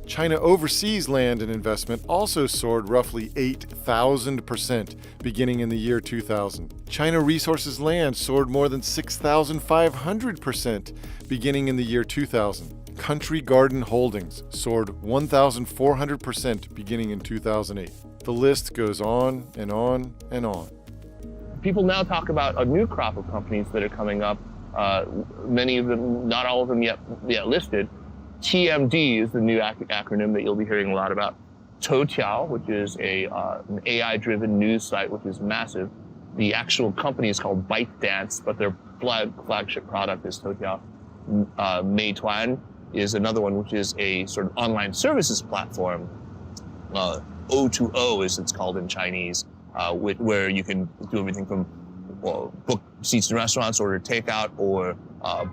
China Overseas Land and Investment also soared roughly 8,000% beginning in the year 2000. China Resources Land soared more than 6,500% beginning in the year 2000. Country Garden Holdings soared 1,400% beginning in 2008. The list goes on and on and on. People now talk about a new crop of companies that are coming up. Many of them, not all of them yet listed. TMD is the new acronym that you'll be hearing a lot about. Toutiao, which is an AI-driven news site, which is massive. The actual company is called ByteDance, but their flagship product is Toutiao. Meituan is another one, which is a sort of online services platform. O2O, as it's called in Chinese, where you can do everything from book seats in restaurants, order takeout, or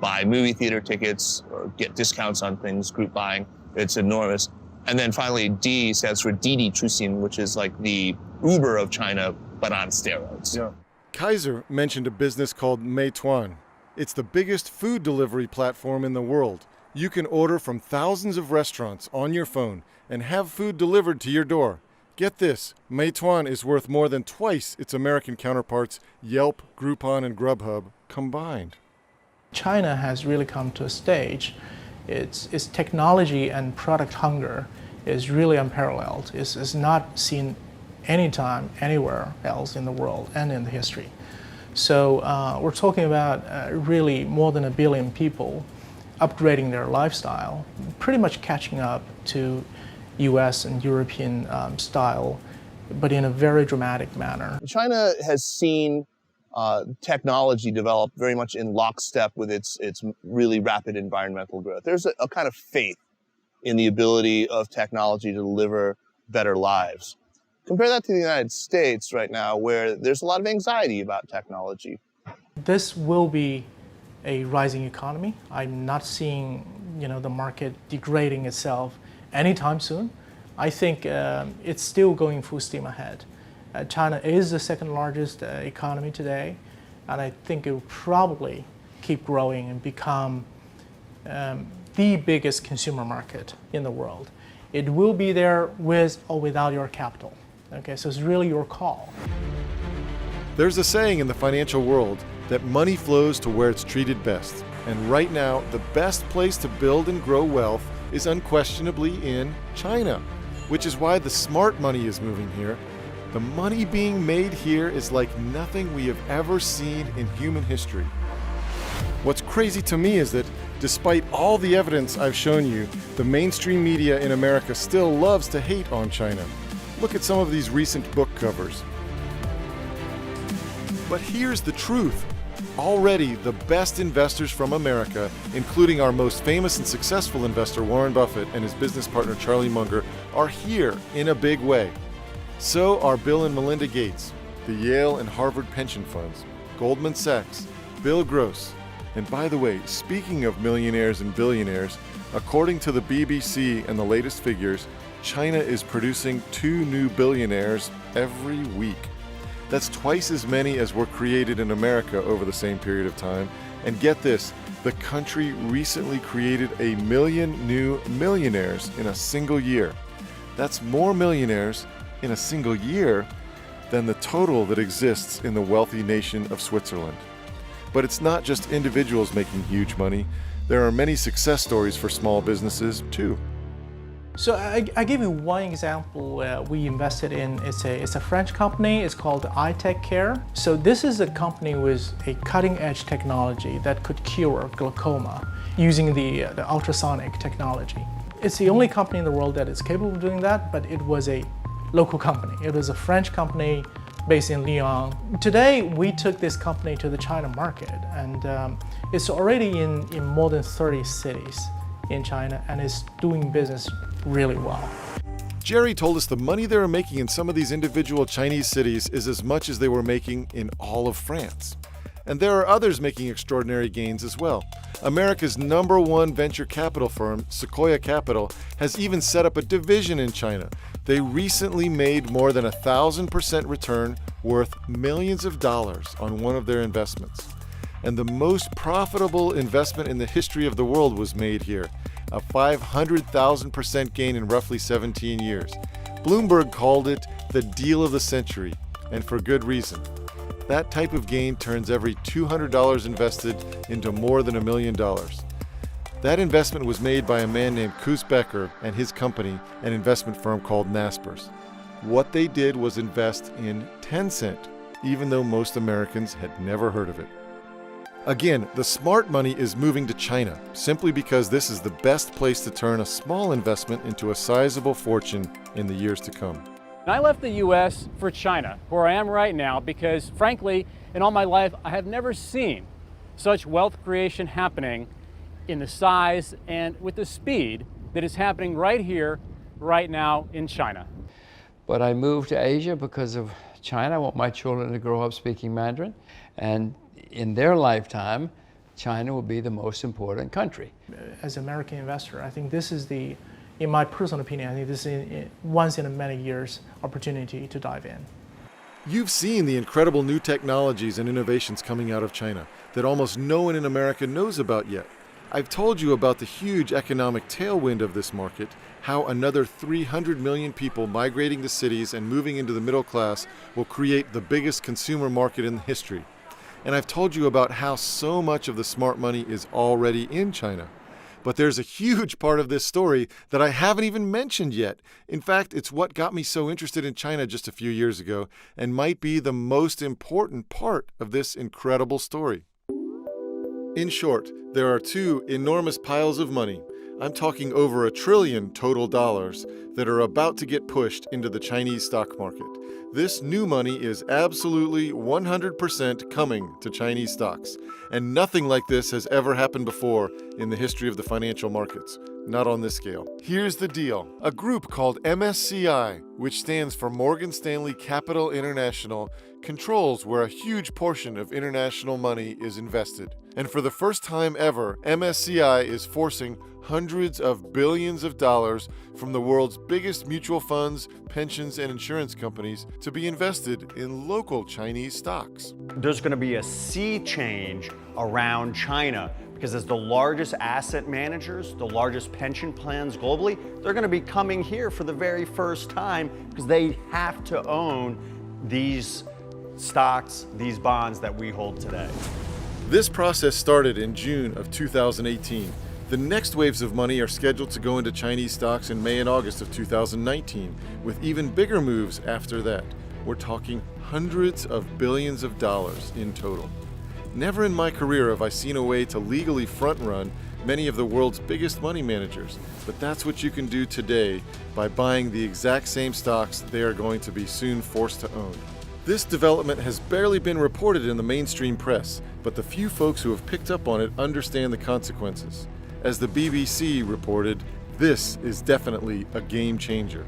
buy movie theater tickets, or get discounts on things, group buying. It's enormous. And then finally, D stands for Didi Chuxin, which is like the Uber of China, but on steroids. Yeah. Kaiser mentioned a business called Meituan. It's the biggest food delivery platform in the world. You can order from thousands of restaurants on your phone and have food delivered to your door. Get this, Meituan is worth more than twice its American counterparts, Yelp, Groupon, and Grubhub combined. China has really come to a stage. Its technology and product hunger is really unparalleled. It's not seen anytime, anywhere else in the world and in the history. So we're talking about really more than 1 billion people upgrading their lifestyle, pretty much catching up to US and European style, but in a very dramatic manner. China has seen technology develop very much in lockstep with its really rapid environmental growth. There's a kind of faith in the ability of technology to deliver better lives. Compare that to the United States right now, where there's a lot of anxiety about technology. This will be a rising economy. I'm not seeing, the market degrading itself anytime soon. I think it's still going full steam ahead. China is the second largest economy today, and I think it will probably keep growing and become the biggest consumer market in the world. It will be there with or without your capital. Okay, so it's really your call. There's a saying in the financial world that money flows to where it's treated best. And right now, the best place to build and grow wealth is unquestionably in China. which is why the smart money is moving here. The money being made here is like nothing we have ever seen in human history. What's crazy to me is that despite all the evidence I've shown you, the mainstream media in America still loves to hate on China. Look at some of these recent book covers. But here's the truth. Already, the best investors from America, including our most famous and successful investor Warren Buffett and his business partner Charlie Munger, are here in a big way. So are Bill and Melinda Gates, the Yale and Harvard pension funds, Goldman Sachs, Bill Gross. And by the way, speaking of millionaires and billionaires, according to the BBC and the latest figures, China is producing 2 new billionaires every week. That's twice as many as were created in America over the same period of time. And get this, the country recently created 1 million new millionaires in a single year. That's more millionaires in a single year than the total that exists in the wealthy nation of Switzerland. But it's not just individuals making huge money. There are many success stories for small businesses too. So I give you one example we invested in. It's a French company. It's called iTechCare. So this is a company with a cutting-edge technology that could cure glaucoma using the ultrasonic technology. It's the only company in the world that is capable of doing that, but it was a local company. It was a French company based in Lyon. Today, we took this company to the China market, and it's already in more than 30 cities in China, and is doing business really well. Jerry told us the money they were making in some of these individual Chinese cities is as much as they were making in all of France. And there are others making extraordinary gains as well. America's #1 venture capital firm, Sequoia Capital, has even set up a division in China. They recently made more than 1,000% return worth millions of dollars on one of their investments. And the most profitable investment in the history of the world was made here, a 500,000% gain in roughly 17 years. Bloomberg called it the deal of the century, and for good reason. That type of gain turns every $200 invested into more than $1 million. That investment was made by a man named Koos Becker and his company, an investment firm called Naspers. What they did was invest in Tencent, even though most Americans had never heard of it. Again, the smart money is moving to China, simply because this is the best place to turn a small investment into a sizable fortune in the years to come. I left the US for China, where I am right now, because frankly, in all my life, I have never seen such wealth creation happening in the size and with the speed that is happening right here, right now in China. But I moved to Asia because of China. I want my children to grow up speaking Mandarin, and in their lifetime, China will be the most important country. As an American investor, I think this is in my personal opinion, I think this is once in a many years opportunity to dive in. You've seen the incredible new technologies and innovations coming out of China that almost no one in America knows about yet. I've told you about the huge economic tailwind of this market, how another 300 million people migrating to cities and moving into the middle class will create the biggest consumer market in history. And I've told you about how so much of the smart money is already in China. But there's a huge part of this story that I haven't even mentioned yet. In fact, it's what got me so interested in China just a few years ago, and might be the most important part of this incredible story. In short, there are 2 enormous piles of money. I'm talking over $1 trillion total dollars that are about to get pushed into the Chinese stock market. This new money is absolutely 100% coming to Chinese stocks. And nothing like this has ever happened before in the history of the financial markets. Not on this scale. Here's the deal. A group called MSCI, which stands for Morgan Stanley Capital International, controls where a huge portion of international money is invested. And for the first time ever, MSCI is forcing hundreds of billions of dollars from the world's biggest mutual funds, pensions, and insurance companies to be invested in local Chinese stocks. There's going to be a sea change around China because as the largest asset managers, the largest pension plans globally, they're going to be coming here for the very first time because they have to own these stocks, these bonds that we hold today. This process started in June of 2018. The next waves of money are scheduled to go into Chinese stocks in May and August of 2019, with even bigger moves after that. We're talking hundreds of billions of dollars in total. Never in my career have I seen a way to legally front-run many of the world's biggest money managers, but that's what you can do today by buying the exact same stocks they are going to be soon forced to own. This development has barely been reported in the mainstream press, but the few folks who have picked up on it understand the consequences. As the BBC reported, this is definitely a game changer.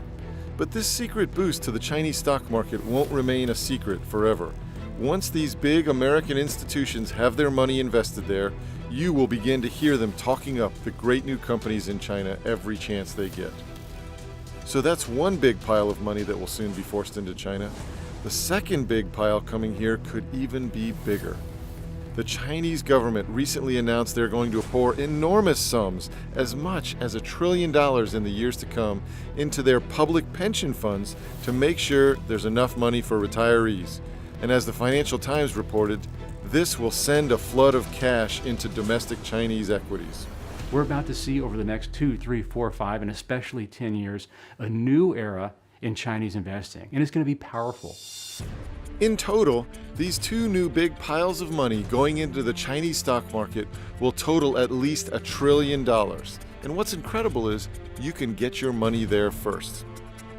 But this secret boost to the Chinese stock market won't remain a secret forever. Once these big American institutions have their money invested there, you will begin to hear them talking up the great new companies in China every chance they get. So that's one big pile of money that will soon be forced into China. The second big pile coming here could even be bigger. The Chinese government recently announced they're going to pour enormous sums, as much as $1 trillion in the years to come, into their public pension funds to make sure there's enough money for retirees. And as the Financial Times reported, this will send a flood of cash into domestic Chinese equities. We're about to see over the next 2, 3, 4, 5, and especially 10 years, a new era in Chinese investing, and it's going to be powerful. In total, these two new big piles of money going into the Chinese stock market will total at least $1 trillion. And what's incredible is you can get your money there first.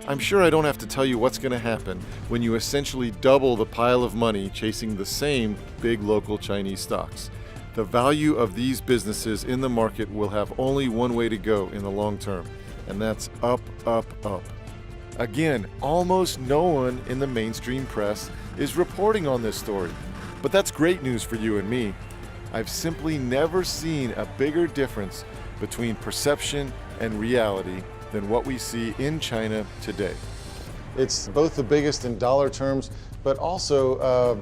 I'm sure I don't have to tell you what's going to happen when you essentially double the pile of money chasing the same big local Chinese stocks. The value of these businesses in the market will have only one way to go in the long term, and that's up, up, up. Again, almost no one in the mainstream press is reporting on this story, but that's great news for you and me. I've simply never seen a bigger difference between perception and reality than what we see in China today. It's both the biggest in dollar terms, but also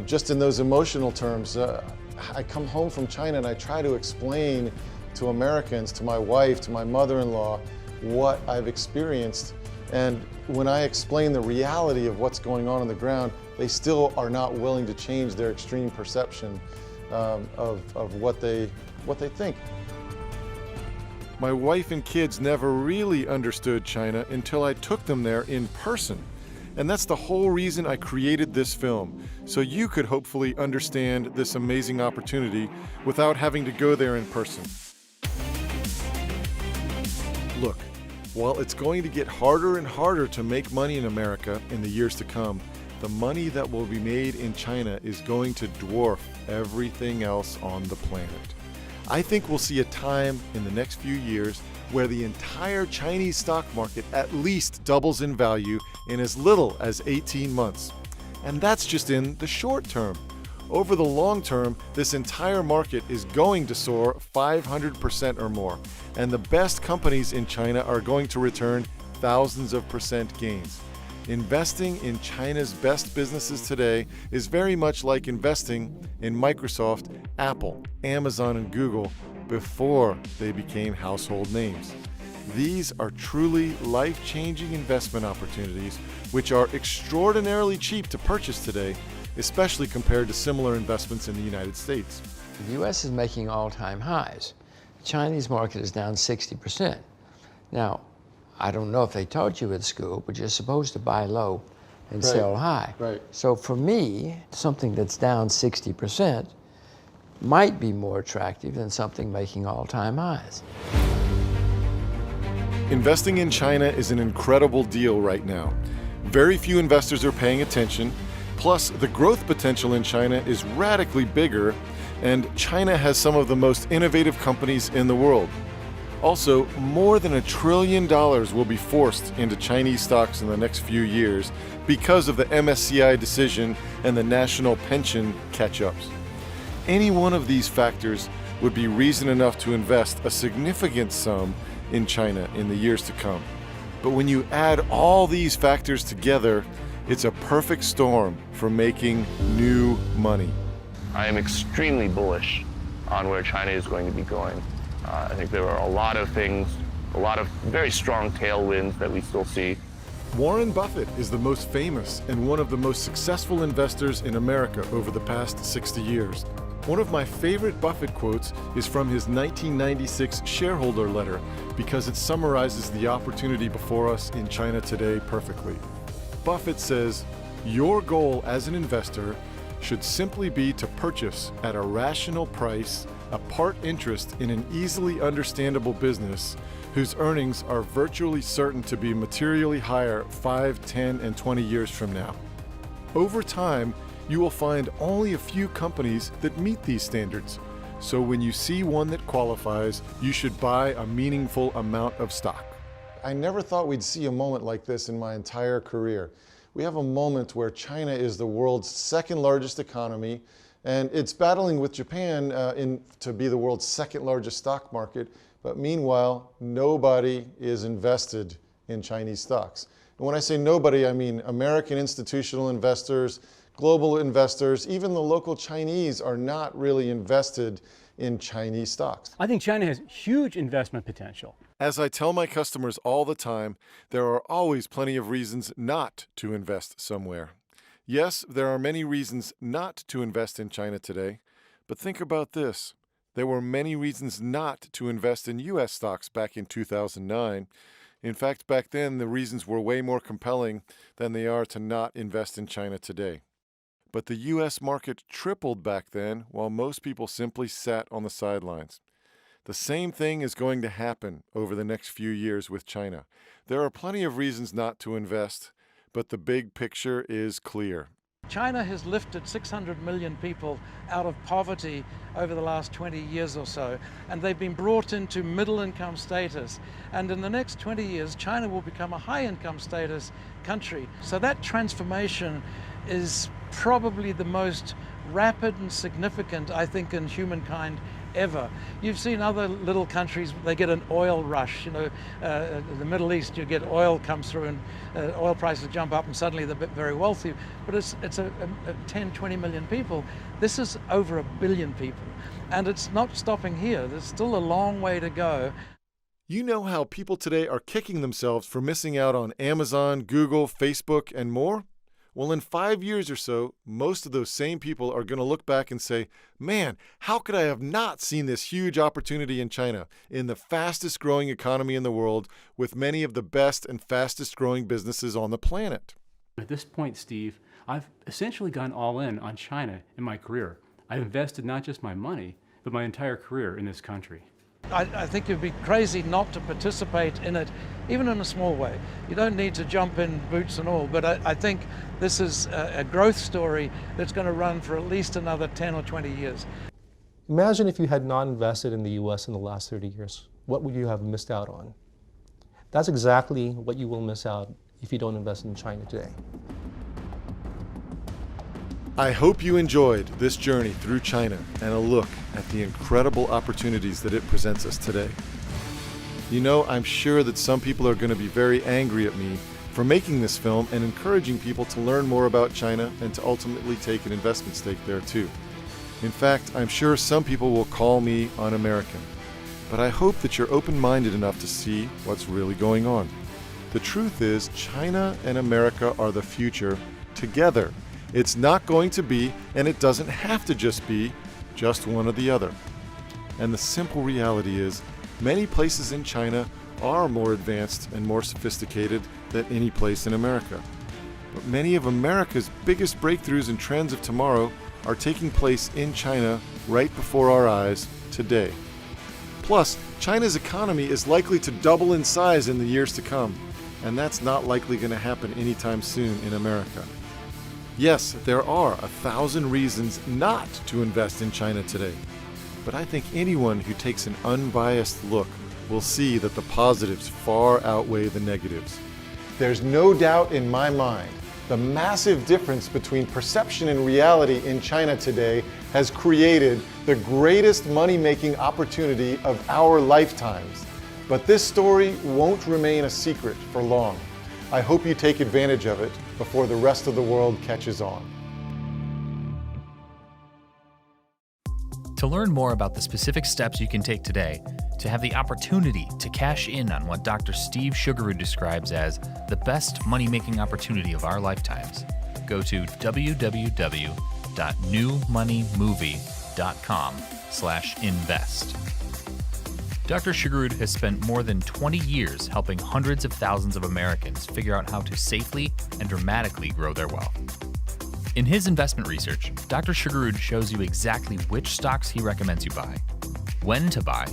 just in those emotional terms. I come home from China and I try to explain to Americans, to my wife, to my mother-in-law, what I've experienced. And when I explain the reality of what's going on the ground, they still are not willing to change their extreme perception of what they think. My wife and kids never really understood China until I took them there in person. And that's the whole reason I created this film, so you could hopefully understand this amazing opportunity without having to go there in person. Look, while it's going to get harder and harder to make money in America in the years to come, the money that will be made in China is going to dwarf everything else on the planet. I think we'll see a time in the next few years where the entire Chinese stock market at least doubles in value in as little as 18 months. And that's just in the short term. Over the long term, this entire market is going to soar 500% or more, and the best companies in China are going to return thousands of percent gains. Investing in China's best businesses today is very much like investing in Microsoft, Apple, Amazon, and Google before they became household names. These are truly life-changing investment opportunities which are extraordinarily cheap to purchase today, especially compared to similar investments in the United States. The U.S. is making all-time highs. The Chinese market is down 60%. Now, I don't know if they taught you at school, but you're supposed to buy low and sell high. Right. So for me, something that's down 60% might be more attractive than something making all-time highs. Investing in China is an incredible deal right now. Very few investors are paying attention. Plus, the growth potential in China is radically bigger, and China has some of the most innovative companies in the world. Also, more than $1 trillion will be forced into Chinese stocks in the next few years because of the MSCI decision and the national pension catch-ups. Any one of these factors would be reason enough to invest a significant sum in China in the years to come. But when you add all these factors together, it's a perfect storm for making new money. I am extremely bullish on where China is going to be going. I think there are a lot of things, a lot of very strong tailwinds that we still see. Warren Buffett is the most famous and one of the most successful investors in America over the past 60 years. One of my favorite Buffett quotes is from his 1996 shareholder letter because it summarizes the opportunity before us in China today perfectly. Buffett says, "Your goal as an investor should simply be to purchase at a rational price a part interest in an easily understandable business whose earnings are virtually certain to be materially higher 5, 10, and 20 years from now. Over time, you will find only a few companies that meet these standards. So when you see one that qualifies, you should buy a meaningful amount of stock." I never thought we'd see a moment like this in my entire career. We have a moment where China is the world's second largest economy, and it's battling with Japan to be the world's second largest stock market. But meanwhile, nobody is invested in Chinese stocks. And when I say nobody, I mean American institutional investors, global investors, even the local Chinese are not really invested in Chinese stocks. I think China has huge investment potential. As I tell my customers all the time, there are always plenty of reasons not to invest somewhere. Yes, there are many reasons not to invest in China today, but think about this. There were many reasons not to invest in U.S. stocks back in 2009. In fact, back then, the reasons were way more compelling than they are to not invest in China today. But the U.S. market tripled back then, while most people simply sat on the sidelines. The same thing is going to happen over the next few years with China. There are plenty of reasons not to invest, but the big picture is clear. China has lifted 600 million people out of poverty over the last 20 years or so, and they've been brought into middle income status. And in the next 20 years, China will become a high income status country. So that transformation is probably the most rapid and significant, I think, in humankind ever. You've seen other little countries, they get an oil rush, you know, the Middle East, you get oil comes through and oil prices jump up and suddenly they're very wealthy, but it's 10, 20 million people. This is over 1 billion people, and it's not stopping here. There's still a long way to go. You know how people today are kicking themselves for missing out on Amazon, Google, Facebook, and more? Well, in 5 years or so, most of those same people are going to look back and say, "Man, how could I have not seen this huge opportunity in China, in the fastest growing economy in the world, with many of the best and fastest growing businesses on the planet?" At this point, Steve, I've essentially gone all in on China in my career. I've invested not just my money, but my entire career in this country. I think you'd be crazy not to participate in it, even in a small way. You don't need to jump in boots and all, but I think this is a growth story that's going to run for at least another 10 or 20 years. Imagine if you had not invested in the US in the last 30 years. What would you have missed out on? That's exactly what you will miss out if you don't invest in China today. I hope you enjoyed this journey through China and a look at the incredible opportunities that it presents us today. You know, I'm sure that some people are going to be very angry at me for making this film and encouraging people to learn more about China and to ultimately take an investment stake there too. In fact, I'm sure some people will call me un-American, but I hope that you're open-minded enough to see what's really going on. The truth is, China and America are the future together. It's not going to be, and it doesn't have to just be, just one or the other. And the simple reality is, many places in China are more advanced and more sophisticated than any place in America. But many of America's biggest breakthroughs and trends of tomorrow are taking place in China right before our eyes today. Plus, China's economy is likely to double in size in the years to come, and that's not likely going to happen anytime soon in America. Yes, there are 1,000 reasons not to invest in China today, but I think anyone who takes an unbiased look will see that the positives far outweigh the negatives. There's no doubt in my mind the massive difference between perception and reality in China today has created the greatest money-making opportunity of our lifetimes. But this story won't remain a secret for long. I hope you take advantage of it before the rest of the world catches on. To learn more about the specific steps you can take today to have the opportunity to cash in on what Dr. Steve Sugarud describes as the best money-making opportunity of our lifetimes, go to www.newmoneymovie.com. newmoneymovie.com/invest. Dr. Sugarud has spent more than 20 years helping hundreds of thousands of Americans figure out how to safely and dramatically grow their wealth. In his investment research, Dr. Sugarud shows you exactly which stocks he recommends you buy, when to buy,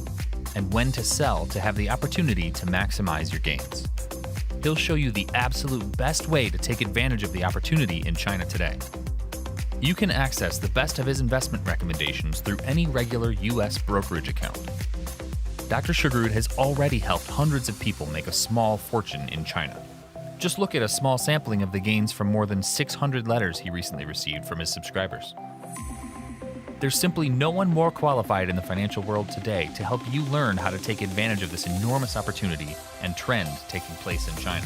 and when to sell to have the opportunity to maximize your gains. He'll show you the absolute best way to take advantage of the opportunity in China today. You can access the best of his investment recommendations through any regular U.S. brokerage account. Dr. Sugarud has already helped hundreds of people make a small fortune in China. Just look at a small sampling of the gains from more than 600 letters he recently received from his subscribers. There's simply no one more qualified in the financial world today to help you learn how to take advantage of this enormous opportunity and trend taking place in China.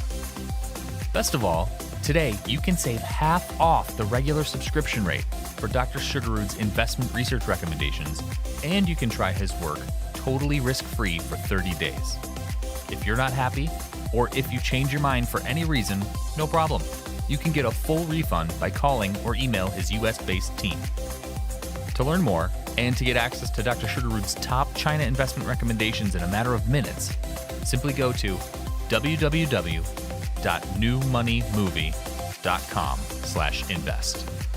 Best of all, today you can save half off the regular subscription rate for Dr. Sugarud's investment research recommendations, and you can try his work totally risk-free for 30 days. If you're not happy, or if you change your mind for any reason, no problem. You can get a full refund by calling or email his US-based team. To learn more, and to get access to Dr. Sugarud's top China investment recommendations in a matter of minutes, simply go to www.newmoneymovie.com/invest.